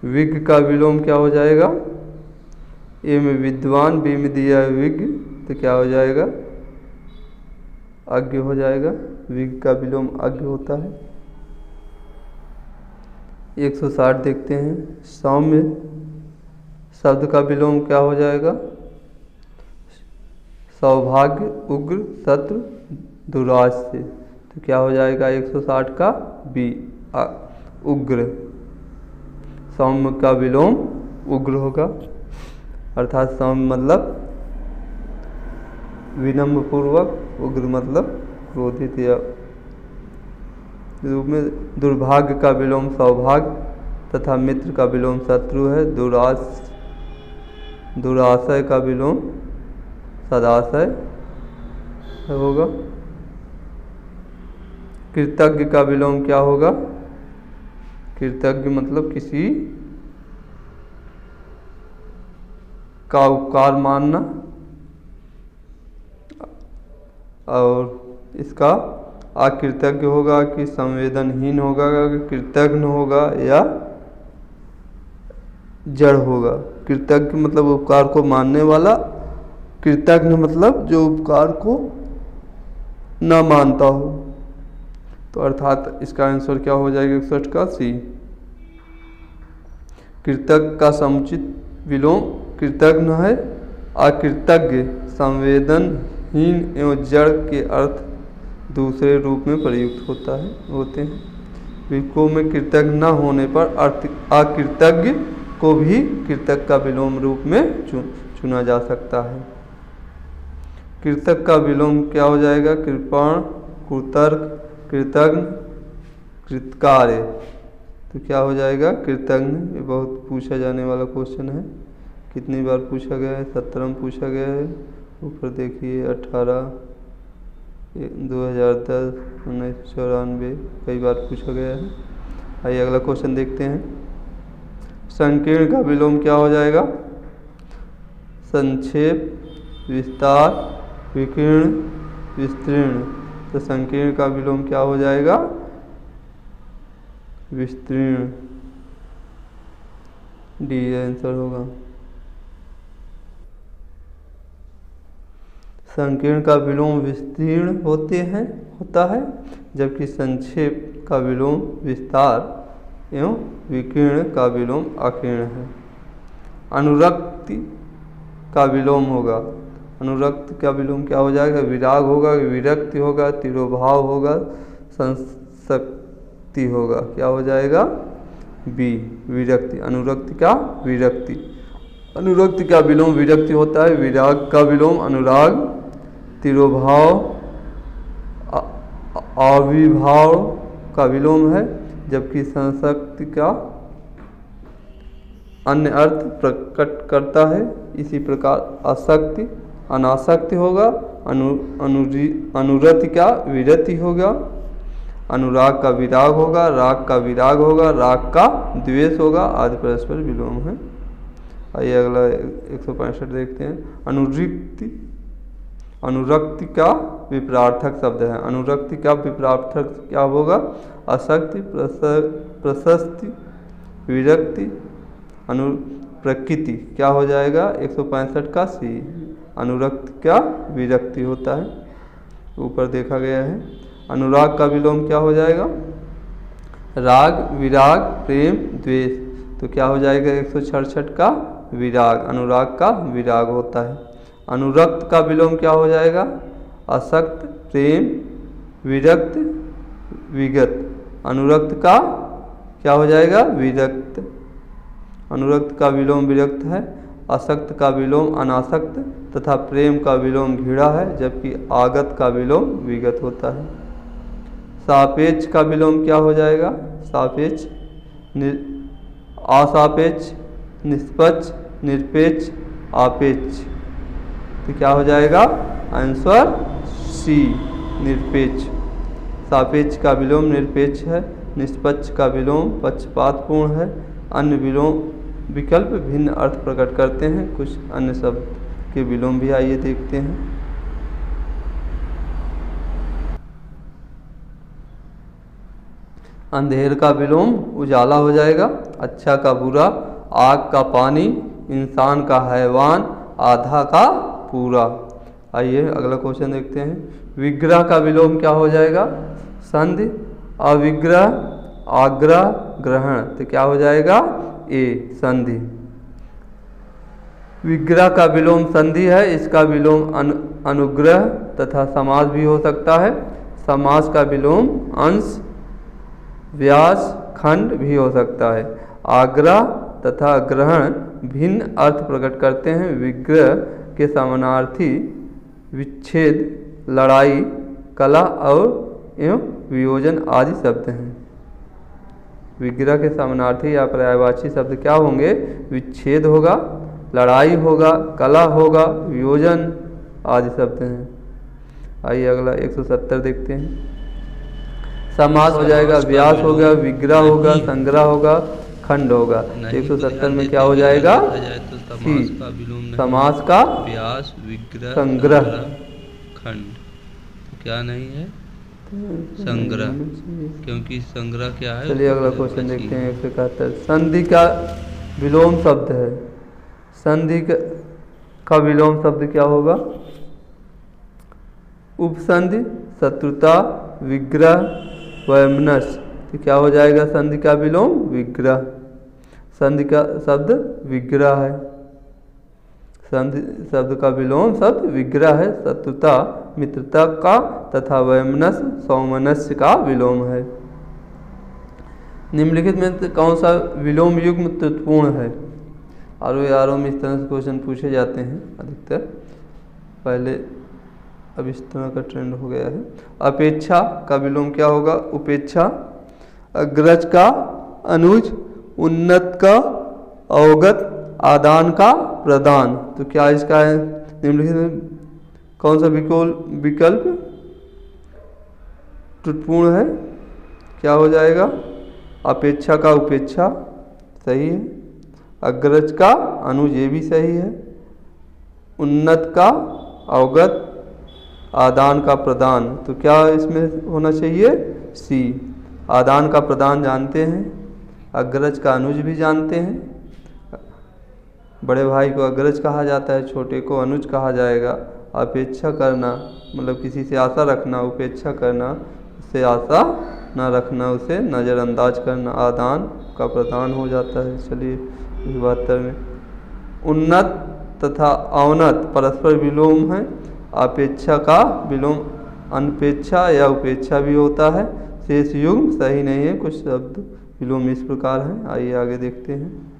विज्ञ का विलोम क्या हो जाएगा? ए में विद्वान, बी में दिया है विज्ञ, तो क्या हो जाएगा? अज्ञ हो जाएगा। विज्ञ का विलोम अज्ञ होता है। 160 देखते हैं। सौम्य शब्द का विलोम क्या हो जाएगा? सौभाग्य, उग्र, शत्रु, दुरास्य। तो क्या हो जाएगा 160 का? बी, उग्र। सौम्य का विलोम उग्र होगा, अर्थात सौम्य मतलब विनम्र पूर्वक, उग्र मतलब क्रोधित या रूप में। दुर्भाग्य का विलोम सौभाग्य तथा मित्र का विलोम शत्रु है। दुराशय का विलोम सदाशय होगा। कृतज्ञ का विलोम क्या होगा? कृतज्ञ मतलब किसी का उपकार मानना, और इसका अकृतज्ञ होगा कि संवेदनहीन होगा, कृतज्ञ होगा या जड़ होगा। कृतज्ञ मतलब उपकार को मानने वाला, कृतज्ञ मतलब जो उपकार को न मानता हो। तो अर्थात इसका आंसर क्या हो जाएगा 61 का? सी। कृतज्ञ का समुचित विलोम कृतज्ञ है। अकृतज्ञ संवेदनहीन एवं जड़ के अर्थ दूसरे रूप में प्रयुक्त होते हैं। विकल्पों में कृतज्ञ न होने पर अकृतज्ञ को भी कृतज्ञ का विलोम रूप में चुना जा सकता है। कृतज्ञ का विलोम क्या हो जाएगा? कृपण, कुतर्क, कृतज्ञ, कृतकार्य। तो क्या हो जाएगा? कृतज्ञ। ये बहुत पूछा जाने वाला क्वेश्चन है। कितनी बार पूछा गया है? 17 में पूछा गया है। ऊपर देखिए 18, 2010, 1994 कई बार पूछा गया है। आइए अगला क्वेश्चन देखते हैं। संकीर्ण का विलोम क्या हो जाएगा? संक्षेप, विस्तार, विकीर्ण, विस्तीर्ण। तो संकीर्ण का विलोम क्या हो जाएगा? विस्तीर्ण। डी आंसर होगा। संकीर्ण का विलोम विस्तीर्ण होता है, जबकि संक्षेप का विलोम विस्तार एवं विकीर्ण का विलोम अकीर्ण है। अनुरक्ति का विलोम होगा। अनुरक्ति का विलोम क्या हो जाएगा? विराग होगा, विरक्ति होगा, तिरोभाव होगा, संसक्ति होगा। क्या हो जाएगा? बी, विरक्ति। अनुरक्ति का विरक्ति। अनुरक्ति का विलोम विरक्ति होता है। विराग का विलोम अनुराग, तिरोभाव, आविर्भाव का विलोम है, जबकि संसक्ति का अन्य अर्थ प्रकट करता है। इसी प्रकार आसक्ति अनासक्ति होगा, अनुरति का विरति होगा, अनुराग का विराग होगा, राग का विराग होगा, राग का द्वेष होगा, आदि परस्पर विलोम है। आइए अगला 165 देखते हैं। अनुरक्ति अनुरक्ति का विपरार्थक शब्द है। अनुरक्ति का विपरार्थक क्या होगा? आसक्ति, प्रशस्ति, विरक्ति, अनुप्रकृति। क्या हो जाएगा? 165 का सी। अनुरक्ति का विरक्ति होता है, ऊपर देखा गया है। अनुराग का विलोम क्या हो जाएगा? राग, विराग, प्रेम, द्वेष। तो क्या हो जाएगा? 166 का विराग। अनुराग का विराग होता है। अनुरक्त का विलोम क्या हो जाएगा? आसक्त, प्रेम, विरक्त, विगत। अनुरक्त का क्या हो जाएगा? विरक्त। अनुरक्त का विलोम विरक्त है। आसक्त का विलोम अनासक्त तथा प्रेम का विलोम घृणा है, जबकि आगत का विलोम विगत होता है। सापेक्ष का विलोम क्या हो जाएगा? सापेक्ष, असापेक्ष, निष्पक्ष, निरपेक्ष, आपेक्ष। तो क्या हो जाएगा? आंसर सी, निरपेक्ष। सापेक्ष का विलोम निरपेक्ष है। निष्पक्ष का विलोम पक्षपातपूर्ण है। अन्य विलोम विकल्प भिन्न अर्थ प्रकट करते हैं। कुछ अन्य शब्द के विलोम भी आइए देखते हैं। अंधेर का विलोम उजाला हो जाएगा। अच्छा का बुरा, आग का पानी, इंसान का हैवान, आधा का पूरा। आइए अगला क्वेश्चन देखते हैं। विग्रह का विलोम क्या हो जाएगा? संधि, अविग्रह, आग्रह, ग्रहण। तो क्या हो जाएगा? ए, संधि। विग्रह का विलोम संधि है। इसका विलोम अनुग्रह तथा समास भी हो सकता है। समास का विलोम अंश, व्यास, खंड भी हो सकता है। आग्रह तथा ग्रहण भिन्न अर्थ प्रकट करते हैं। विग्रह के समानार्थी विच्छेद, लड़ाई, कला और एवं वियोजन आदि शब्द हैं। विग्रह के समानार्थी या पर्यायवाची शब्द क्या होंगे? विच्छेद होगा, लड़ाई होगा, कला होगा, वियोजन आदि शब्द हैं। आइए अगला 170 देखते हैं। समास हो जाएगा, व्यास होगा, विग्रह होगा, संग्रह होगा, खंड होगा। 170 में क्या हो जाएगा? समास का व्यास, विग्रह, संग्रह, खंड। तो क्या नहीं है? संग्रह, क्योंकि संग्रह क्या है? चलिए अगला क्वेश्चन देखते हैं। 171। संधि का विलोम शब्द है। संधि का विलोम शब्द क्या होगा? उपसंधि, शत्रुता, विग्रह, वैमनस्य। तो क्या हो जाएगा? संधि का विलोम विग्रह। संधि का शब्द विग्रह है। संधि शब्द का विलोम शब्द विग्रह है। शत्रुता मित्रता का तथा वैमनस्य सौमनस्य का विलोम है। निम्नलिखित में कौन सा विलोम युग्म त्रुटिपूर्ण है? आर में इस तरह से क्वेश्चन पूछे जाते हैं अधिकतर। पहले अब इस तरह का ट्रेंड हो गया है। अपेक्षा का विलोम क्या होगा? उपेक्षा। अग्रज का अनुज, उन्नत का अवगत, आदान का प्रदान। तो क्या इसका है? निम्नलिखित में कौन सा विकल्प त्रुटिपूर्ण है? क्या हो जाएगा? अपेक्षा का उपेक्षा सही है। अग्रज का अनुज, ये भी सही है। उन्नत का अवगत, आदान का प्रदान, तो क्या इसमें होना चाहिए? सी। आदान का प्रदान जानते हैं, अग्रज का अनुज भी जानते हैं। बड़े भाई को अग्रज कहा जाता है, छोटे को अनुज कहा जाएगा। अपेक्षा करना मतलब किसी से आशा रखना, उपेक्षा करना उससे आशा न रखना, उसे नज़रअंदाज करना, आदान का प्रदान हो जाता है। चलिए 72 में उन्नत तथा अवनत परस्पर विलोम है। अपेक्षा का विलोम अनपेक्षा या उपेक्षा भी होता है। शेष युग्म सही नहीं है, कुछ शब्द विलोम इस प्रकार हैं। आइए आगे देखते हैं।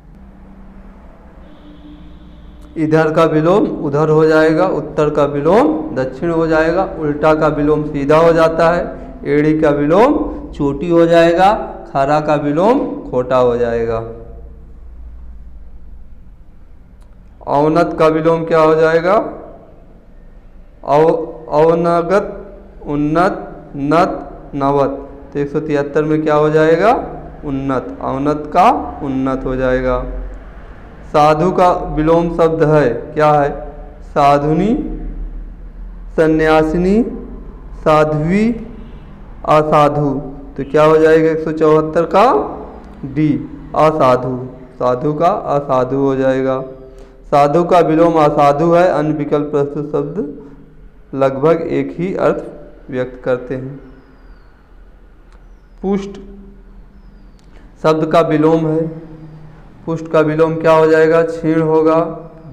इधर का विलोम उधर हो जाएगा, उत्तर का विलोम दक्षिण हो जाएगा, उल्टा का विलोम सीधा हो जाता है, एड़ी का विलोम चोटी हो जाएगा, खरा का विलोम खोटा हो जाएगा। अवनत का विलोम क्या हो जाएगा? अवनगत, उन्नत, नत, नवत। तो 173 में क्या हो जाएगा? उन्नत। अवनत का उन्नत हो जाएगा। साधु का विलोम शब्द है, क्या है? साधुनी, सन्यासिनी, साध्वी, असाधु। तो क्या हो जाएगा 174 का? डी, असाधु। साधु का असाधु हो जाएगा। साधु का विलोम असाधु है। अन्य विकल्प प्रस्तुत शब्द लगभग एक ही अर्थ व्यक्त करते हैं। पुष्ट शब्द का विलोम है। पुष्ट का विलोम क्या हो जाएगा? क्षीण होगा,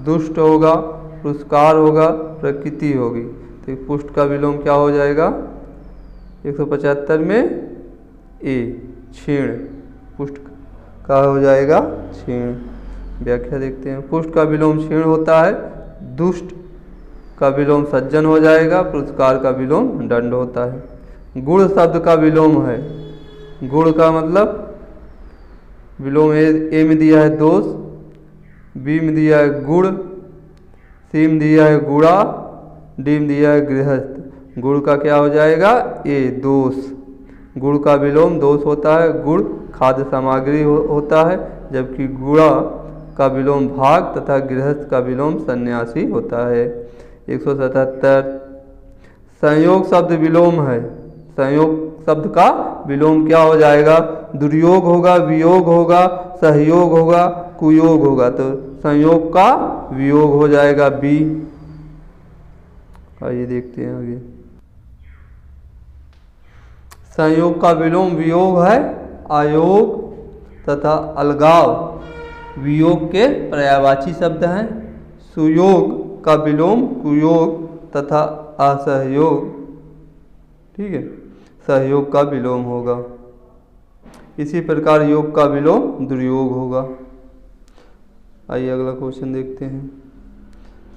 दुष्ट होगा, पुरस्कार होगा, प्रकृति होगी। तो पुष्ट का विलोम क्या हो जाएगा 175 में? ए, क्षीण। पुष्ट का हो जाएगा क्षीण। व्याख्या देखते हैं। पुष्ट का विलोम क्षीण होता है, दुष्ट का विलोम सज्जन हो जाएगा, पुरस्कार का विलोम दंड होता है। गुण शब्द का विलोम है। गुण का मतलब विलोम ए में दिया है दोष, बी में दिया है गुण, सी में दिया है गुणा, डी में दिया है गृहस्थ। गुण का क्या हो जाएगा? ए, दोष। गुण का विलोम दोष होता है। गुण खाद्य सामग्री होता है, जबकि गुणा का विलोम भाग तथा गृहस्थ का विलोम सन्यासी होता है। 177 संयोग शब्द विलोम है। संयोग शब्द का विलोम क्या हो जाएगा? दुर्योग होगा, वियोग होगा, सहयोग होगा, कुयोग होगा। तो संयोग का वियोग हो जाएगा बी। आइए देखते हैं आगे। संयोग का विलोम वियोग है। अयोग तथा अलगाव वियोग के पर्यायवाची शब्द हैं। सुयोग का विलोम कुयोग तथा असहयोग, ठीक है, सहयोग का विलोम होगा। इसी प्रकार योग का विलोम दुर्योग होगा। आइए अगला क्वेश्चन देखते हैं।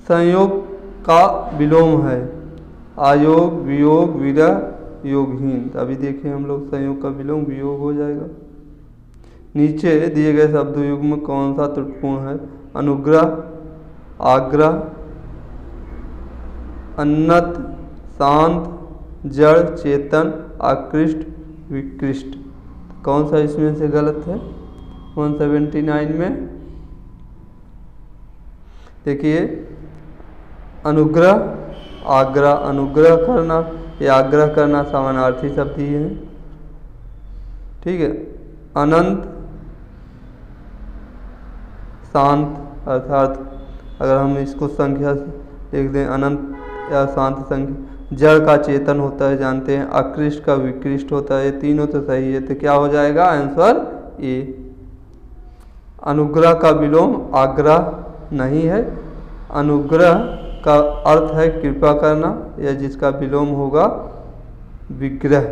संयोग का विलोम है अयोग, वियोग, विरह, योगहीन। अभी देखें हम लोग संयोग का विलोम वियोग हो जाएगा। नीचे दिए गए शब्द युग्म में कौन सा त्रुटिपूर्ण है? अनुग्रह, आग्रह, अन्नत, शांत, जड़, चेतन, आकृष्ट, विकृष्ट। कौन सा इसमें से गलत है? 179 में देखिए, अनुग्रह, आग्रह, अनुग्रह करना या आग्रह करना समानार्थी शब्द ही है, ठीक है। अनंत, शांत, अर्थात अगर हम इसको संख्या लिख दें अनंत या शांत संख्या। जड़ का चेतन होता है, जानते हैं। अकृष्ट का विकृष्ट होता है। ये तीनों तो सही है, तो क्या हो जाएगा आंसर ए। अनुग्रह का विलोम आग्रह नहीं है। अनुग्रह का अर्थ है कृपा करना, या जिसका विलोम होगा विग्रह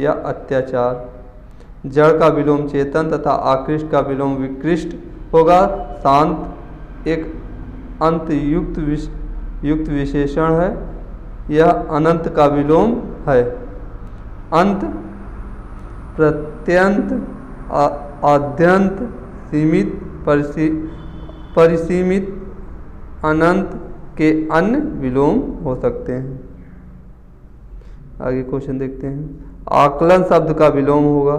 या अत्याचार। जड़ का विलोम चेतन तथा आकृष्ट का विलोम विकृष्ट होगा। शांत एक अंत युक्त विशेषण है। यह अनंत का विलोम है। अंत प्रत्यंत, आद्यंत, सीमित, परिसीमित, अनंत के अन्य विलोम हो सकते हैं। आगे क्वेश्चन देखते हैं। आकलन शब्द का विलोम होगा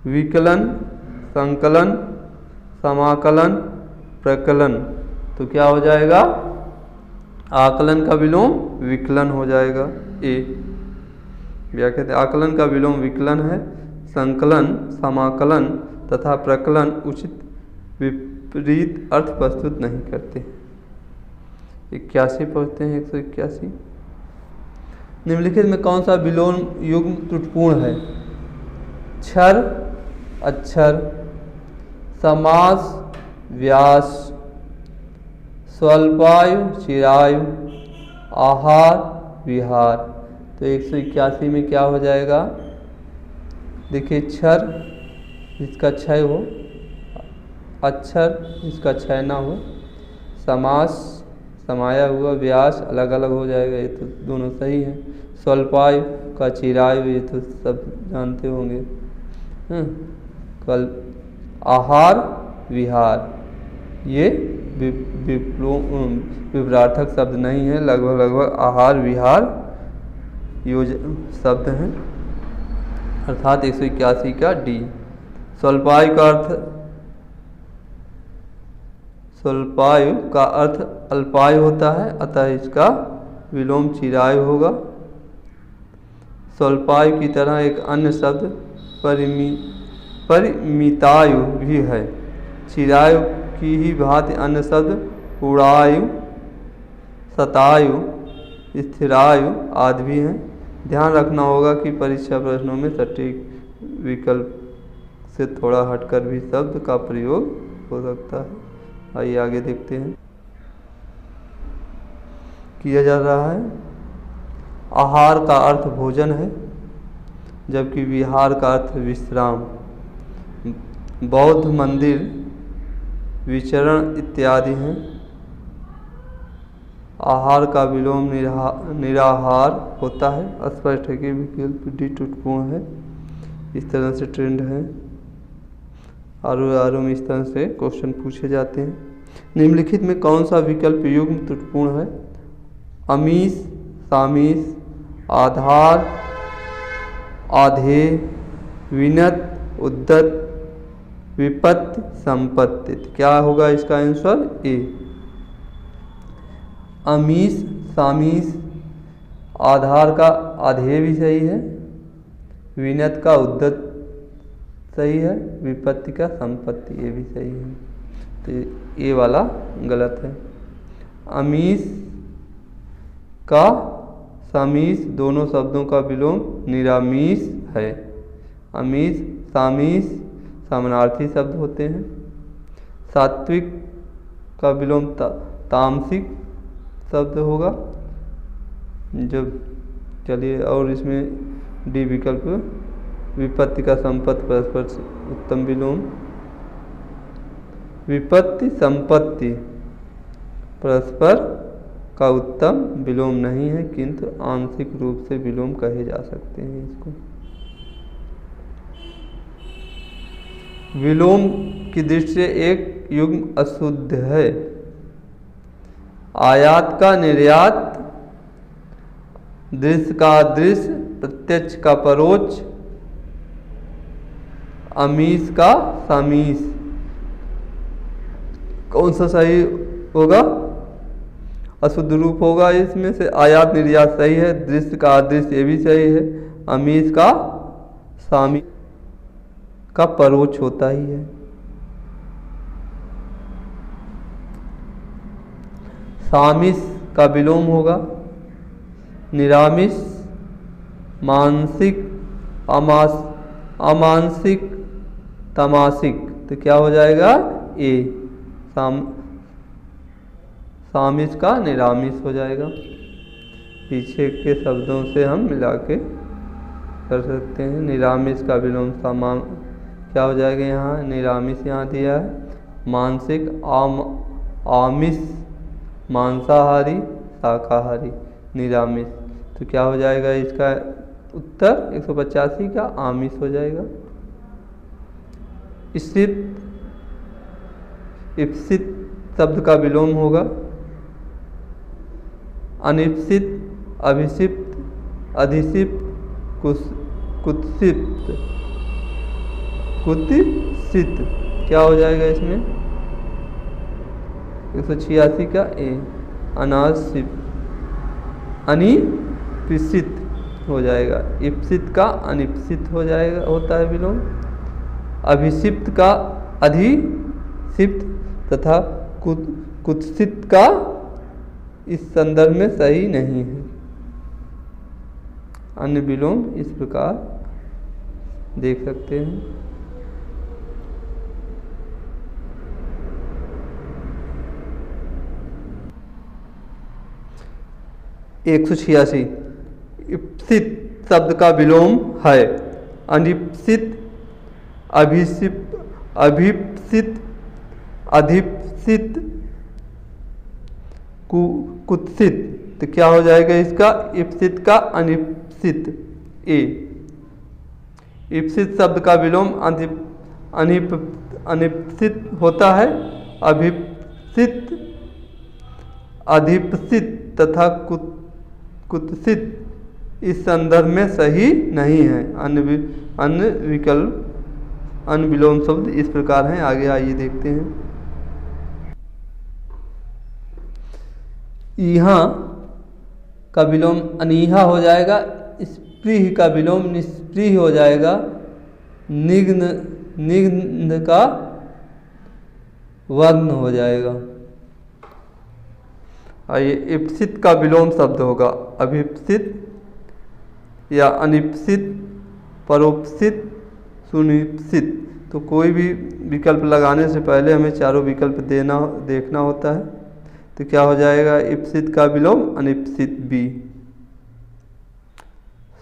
विकलन, संकलन, समाकलन, प्रकलन। तो क्या हो जाएगा आकलन का विलोम विकलन हो जाएगा। ए क्या कहते हैं, आकलन का विलोम विकलन है। संकलन, समाकलन तथा प्रकलन उचित विपरीत अर्थ प्रस्तुत नहीं करते। 81 पढ़ते हैं, 181। निम्नलिखित में कौन सा विलोम युग्म त्रुटिपूर्ण है? क्षर, अक्षर, समास, व्यास, स्वल्पायु, चिरायु, आहार, विहार। तो 181 में क्या हो जाएगा? देखिए, क्षर जिसका क्षय हो, अक्षर जिसका क्षय ना हो, समास समाया हुआ, व्यास अलग अलग हो जाएगा, ये तो दोनों सही हैं। स्वल्पायु का चिरायु, ये तो सब जानते होंगे। कल आहार, विहार, ये विपरार्थक शब्द नहीं है, लगभग आहार विहार शब्द हैं, अर्थात 181 का डी। स्वल्पायु का अर्थ अल्पायु होता है, अतः इसका विलोम चिरायु होगा। स्वल्पायु की तरह एक अन्य शब्द परिमितायु भी है। चिरायु की ही भांति अन्य शब्द उड़ायु, शतायु, स्थिरायु आदि भी हैं। ध्यान रखना होगा कि परीक्षा प्रश्नों में सटीक विकल्प से थोड़ा हटकर भी शब्द का प्रयोग हो सकता है। आइए आगे देखते हैं। किया जा रहा है, आहार का अर्थ भोजन है, जबकि विहार का अर्थ विश्राम, बौद्ध मंदिर, विचरण इत्यादि हैं। आहार का विलोम निराहार होता है। स्पष्ट है कि विकल्प डी त्रुटिपूर्ण है। इस तरह से ट्रेंड है, आरो में इस तरह से क्वेश्चन पूछे जाते हैं। निम्नलिखित में कौन सा विकल्प युग्म त्रुटिपूर्ण है? अमीश, सामीश, आधार, आधेय, विनत, उद्दत, विपत्ति, संपत्ति। क्या होगा इसका आंसर? ए। अमीश, सामीश, आधार का आधेय भी सही है, विनत का उद्दत सही है, विपत्ति का संपत्ति ये भी सही है। तो ये वाला गलत है। अमीश का सामीश दोनों शब्दों का विलोम निरामीष है। अमीश, सामीश समानार्थी शब्द होते हैं। सात्विक का विलोम तामसिक शब्द होगा। जब चलिए, और इसमें डी विकल्प विपत्ति का संपत्ति परस्पर उत्तम विलोम। विपत्ति संपत्ति परस्पर का उत्तम विलोम नहीं है, किंतु आंशिक रूप से विलोम कहे जा सकते हैं इसको। विलोम की दृष्टि से एक युग्म अशुद्ध है। आयात का निर्यात, दृश्य का अदृश्य, प्रत्यक्ष का परोक्ष, अमीश का सामीश। कौन सा सही होगा? अशुद्ध रूप होगा इसमें से। आयात निर्यात सही है, दृश्य का अदृश्य ये भी सही है, अमीश का सामीश का परोक्ष होता ही है। सामिस का विलोम होगा निरामिष, मानसिक, अमानसिक, तमासिक। तो क्या हो जाएगा? ए। सामिस का निरामिष हो जाएगा। पीछे के शब्दों से हम मिला के कर सकते हैं। निरामिष का विलोम क्या हो जाएगा? यहाँ निरामिष यहाँ दिया है। मानसिक, आमिष मांसाहारी, शाकाहारी, निरामिष। तो क्या हो जाएगा इसका उत्तर? 185 का आमिष हो जाएगा। इप्सित, इप्सित शब्द का विलोम होगा अनिप्सित, अभिषिप्त, अधिषिप्त, कुत्सित, कुत्सित। क्या हो जाएगा इसमें? 186 का ए। अनासिप्त, अनिप्सित हो जाएगा। इप्सित का अनिप्सित हो जाएगा, होता है विलोम। अभिषिप्त का अधिषिप्त तथा कुत्सित का इस संदर्भ में सही नहीं है। अन्य विलोम इस प्रकार देख सकते हैं। एक 186 इप्सित शब्द का विलोम है अनिप्सित, अभिप्सित, अधिप्सित, कुत्सित। तो क्या हो जाएगा इसका? इप्सित का अनिप्सित। ए इप्सित शब्द का विलोम अनिप्सित होता है। अभिप्सित, अधिप्सित तथा कुत्सित इस संदर्भ में सही नहीं है। अन्य विकल्प, अन्य विलोम शब्द इस प्रकार हैं। आगे आइए देखते हैं। यहाँ का विलोम अनीहा हो जाएगा। स्पृह का विलोम निस्पृह हो जाएगा। निग्न का वग्न हो जाएगा। आइए, इप्सित का विलोम शब्द होगा अभिप्सित या अनिप्सित, परोप्सित, सुनिप्सित। तो कोई भी विकल्प लगाने से पहले हमें चारों विकल्प देखना होता है। तो क्या हो जाएगा? इप्सित का विलोम अनिप्सित बी।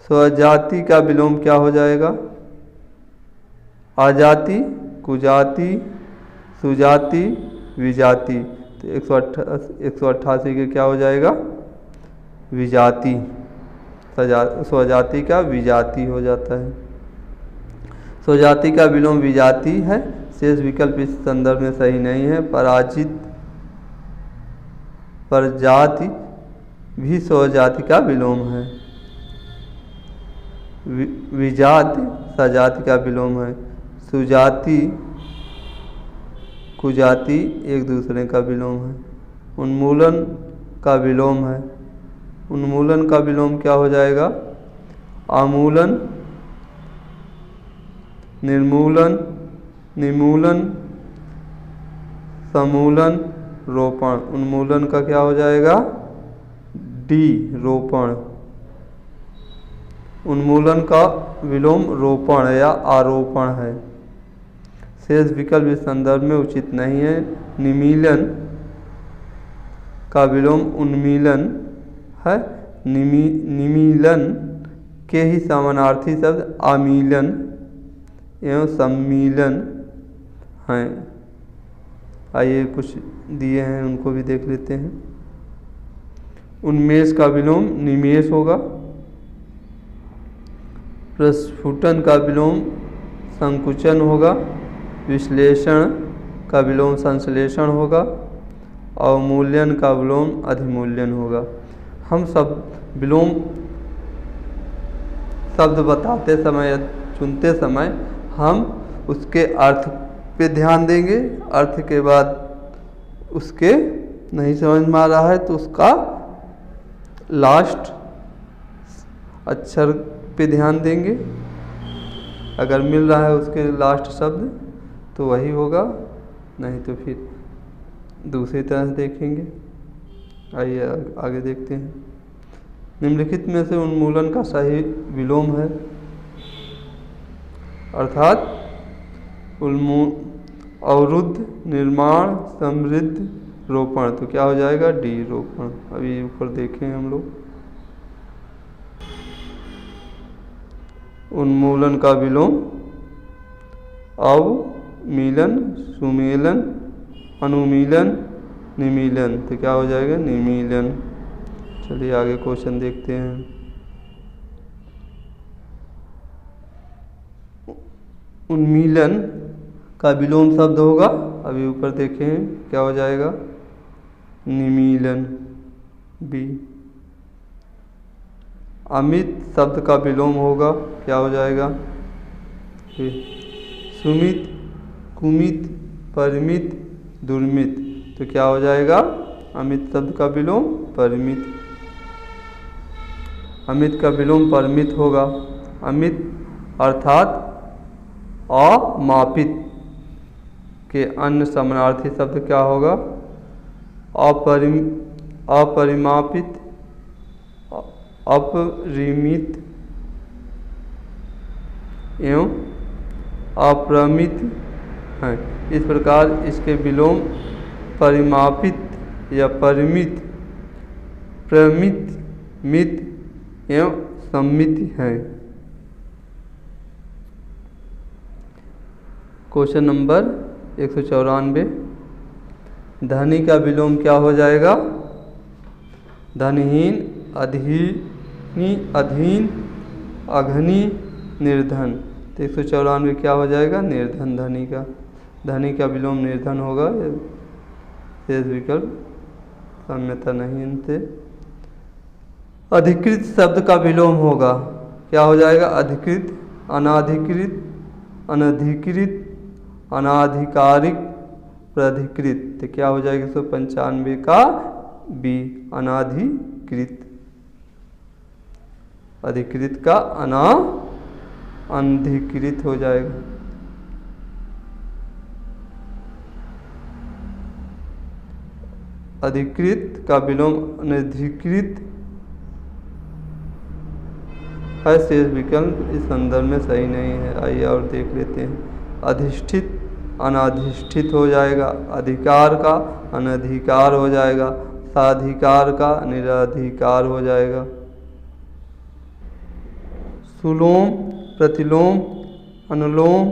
स्वजाति का विलोम क्या हो जाएगा? आजाति, कुजाति, सुजाति, विजाति। तो 188 के क्या हो जाएगा? विजाति। स्वजाति का विजाति हो जाता है। स्वजाति का विलोम विजाति है। शेष विकल्प इस संदर्भ में सही नहीं है। पराजित, परजाति भी स्वजाति का विलोम है। विजाति सजाति का विलोम है। सुजाति, कुजाति एक दूसरे का विलोम है। उन्मूलन का विलोम है। उन्मूलन का विलोम क्या हो जाएगा? आमूलन, निर्मूलन, निमूलन, समूलन, रोपण। उन्मूलन का क्या हो जाएगा? डी, रोपण। उन्मूलन का विलोम रोपण या आरोपण है। शेष विकल्प इस संदर्भ में उचित नहीं है। निमीलन का विलोम उन्मीलन है। निमीलन के ही समानार्थी शब्द आमीलन एवं सम्मीलन हैं। आइए, कुछ दिए हैं उनको भी देख लेते हैं। उन्मेष का विलोम निमेष होगा। प्रस्फुटन का विलोम संकुचन होगा। विश्लेषण का विलोम संश्लेषण होगा। अवमूल्यन का विलोम अधिमूल्यन होगा। हम सब विलोम शब्द बताते समय, चुनते समय हम उसके अर्थ पे ध्यान देंगे। अर्थ के बाद उसके नहीं समझ में आ रहा है तो उसका लास्ट अक्षर पे ध्यान देंगे। अगर मिल रहा है उसके लास्ट शब्द तो वही होगा, नहीं तो फिर दूसरी तरह से देखेंगे। आइए आगे देखते हैं। निम्नलिखित में से उन्मूलन का सही विलोम है, अर्थात अवरुद्ध, निर्माण, समृद्ध, रोपण। तो क्या हो जाएगा? डी, रोपण। अभी ऊपर देखें हम लोग। उन्मूलन का विलोम अवमीलन, सुमेलन, अनुमीलन, निमीलन। तो क्या हो जाएगा? निमीलन। चलिए आगे क्वेश्चन देखते हैं। उन्मीलन का विलोम शब्द होगा, अभी ऊपर देखें क्या हो जाएगा? निमीलन, बी। अमित शब्द का विलोम होगा, क्या हो जाएगा? ए। सुमित, कुमित, परिमित, दुर्मित। तो क्या हो जाएगा? अमित शब्द का विलोम परिमित। अमित का विलोम परिमित होगा। अमित अर्थात अमापित के अन्य समानार्थी शब्द क्या होगा? अपरिमापित, अपरिमित एवं अप्रमित हैं। इस प्रकार इसके विलोम परिमापित या परिमित, प्रमित, मित एवं सम्मित हैं। क्वेश्चन नंबर 194, धनी का विलोम क्या हो जाएगा? धनहीन, अधीनी, अधीन, अघनी, निर्धन। तो 194 क्या हो जाएगा? निर्धन। धनी का विलोम निर्धन होगा। शेष विकल्प साम्यता नहीं इनसे। अधिकृत शब्द का विलोम होगा, क्या हो जाएगा? अधिकृत, अनाधिकृत, अनधिकृत, अनाधिकारिक, प्राधिकृत। तो क्या हो जाएगा? 195 का बी, अनाधिकृत। अधिकृत का अनधिकृत हो जाएगा। अधिकृत का विलोम अनधिकृत है। शेष विकल्प इस संदर्भ में सही नहीं है। आइए और देख लेते हैं। अधिष्ठित अनाधिष्ठित हो जाएगा। अधिकार का अनधिकार हो जाएगा। साधिकार का निराधिकार हो जाएगा। सुलोम, प्रतिलोम, अनुलोम,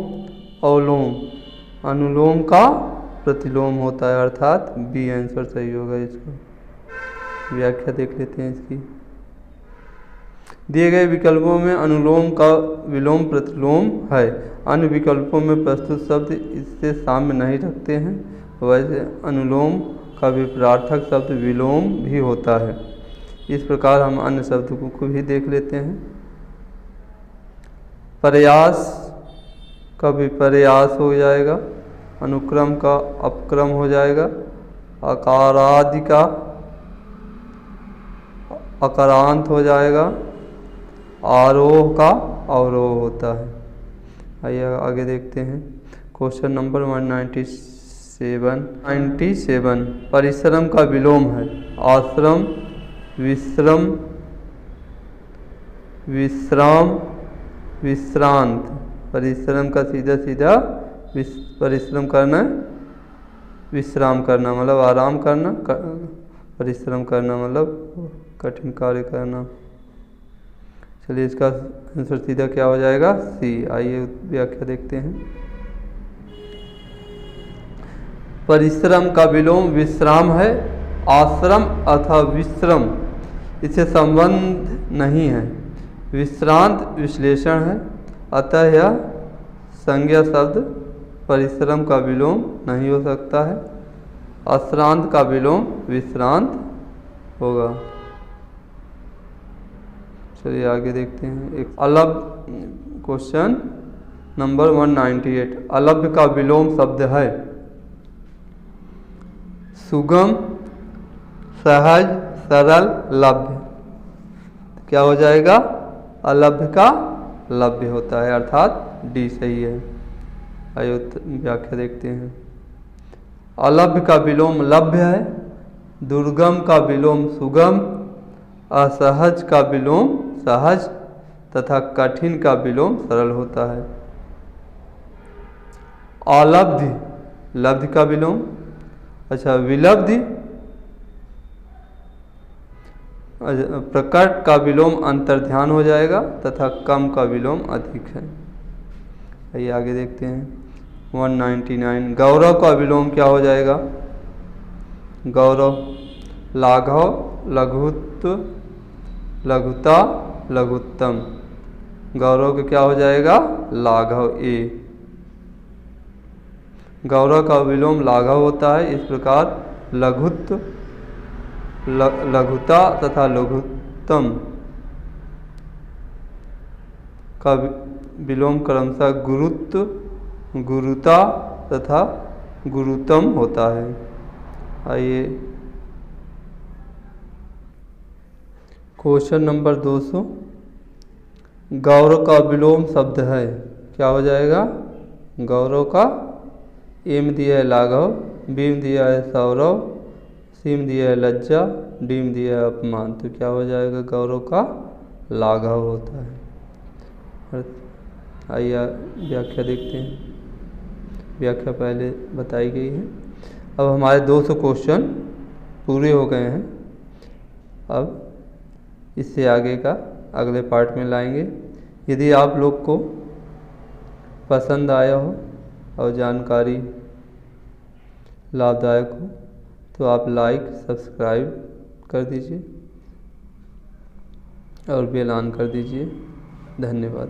अवलोम। अनुलोम का प्रतिलोम होता है, अर्थात बी आंसर सही होगा। इसको व्याख्या देख लेते हैं इसकी। दिए गए विकल्पों में अनुलोम का विलोम प्रतिलोम है। अन्य विकल्पों में प्रस्तुत शब्द इससे साम्य नहीं रखते हैं। वैसे अनुलोम का विपरार्थक शब्द विलोम भी होता है। इस प्रकार हम अन्य शब्दों को भी देख लेते हैं। प्रयास का विपर्यास हो जाएगा। अनुक्रम का अपक्रम हो जाएगा। अकारादि का अकारांत हो जाएगा। आरोह का अवरोह होता है। आइए आगे देखते हैं। Question number 197। परिश्रम का विलोम है। आश्रम, विश्रम, विश्राम, विश्रांत। परिश्रम का सीधा सीधा परिश्रम करना, विश्राम करना मतलब आराम करना, परिश्रम करना मतलब कठिन कार्य करना। चलिए इसका आंसर सीधा क्या हो जाएगा? सी। आइए व्याख्या देखते हैं। परिश्रम का विलोम विश्राम है। आश्रम अथवा विश्रम इससे संबंध नहीं है। विश्रांत विश्लेषण है, अतः यह संज्ञा शब्द परिश्रम का विलोम नहीं हो सकता है। अश्रांत का विलोम विश्रांत होगा। चलिए आगे देखते हैं। एक अलभ्य, क्वेश्चन नंबर 198। अलभ्य का विलोम शब्द है सुगम, सहज, सरल, लभ्य। क्या हो जाएगा? अलभ्य का लभ्य होता है, अर्थात डी सही है। आइए व्याख्या देखते हैं। अलभ्य का विलोम लभ्य है। दुर्गम का विलोम सुगम, असहज का विलोम सहज तथा कठिन का विलोम सरल होता है। अलब्धि, लब्धि का विलोम। अच्छा, विलब्धि, प्रकट का विलोम अंतर्ध्यान हो जाएगा तथा कम का विलोम अधिक है। आइए आगे देखते हैं। 199। गौरव का विलोम क्या हो जाएगा? गौरव, लाघव, लघुत्व, लघुता, लघुत्तम। गौरव का क्या हो जाएगा? लाघव, ए। गौरव का विलोम लाघव होता है। इस प्रकार लघुत्व, लघुता तथा लघुत्तम का विलोम क्रमशः गुरुत्व, गुरुता तथा गुरुतम होता है। आइए क्वेश्चन नंबर 200। गौरव का विलोम शब्द है, क्या हो जाएगा? गौरव का एम दिया है लाघव, बीम दिया है सौरव, सीम दिया है लज्जा, डीम दिया है अपमान। तो क्या हो जाएगा? गौरव का लाघव होता है। आइए व्याख्या देखते हैं। व्याख्या पहले बताई गई है। अब हमारे 200 क्वेश्चन पूरे हो गए हैं। अब इससे आगे का अगले पार्ट में लाएंगे। यदि आप लोग को पसंद आया हो और जानकारी लाभदायक हो तो आप लाइक सब्सक्राइब कर दीजिए और बेल ऑन कर दीजिए। धन्यवाद।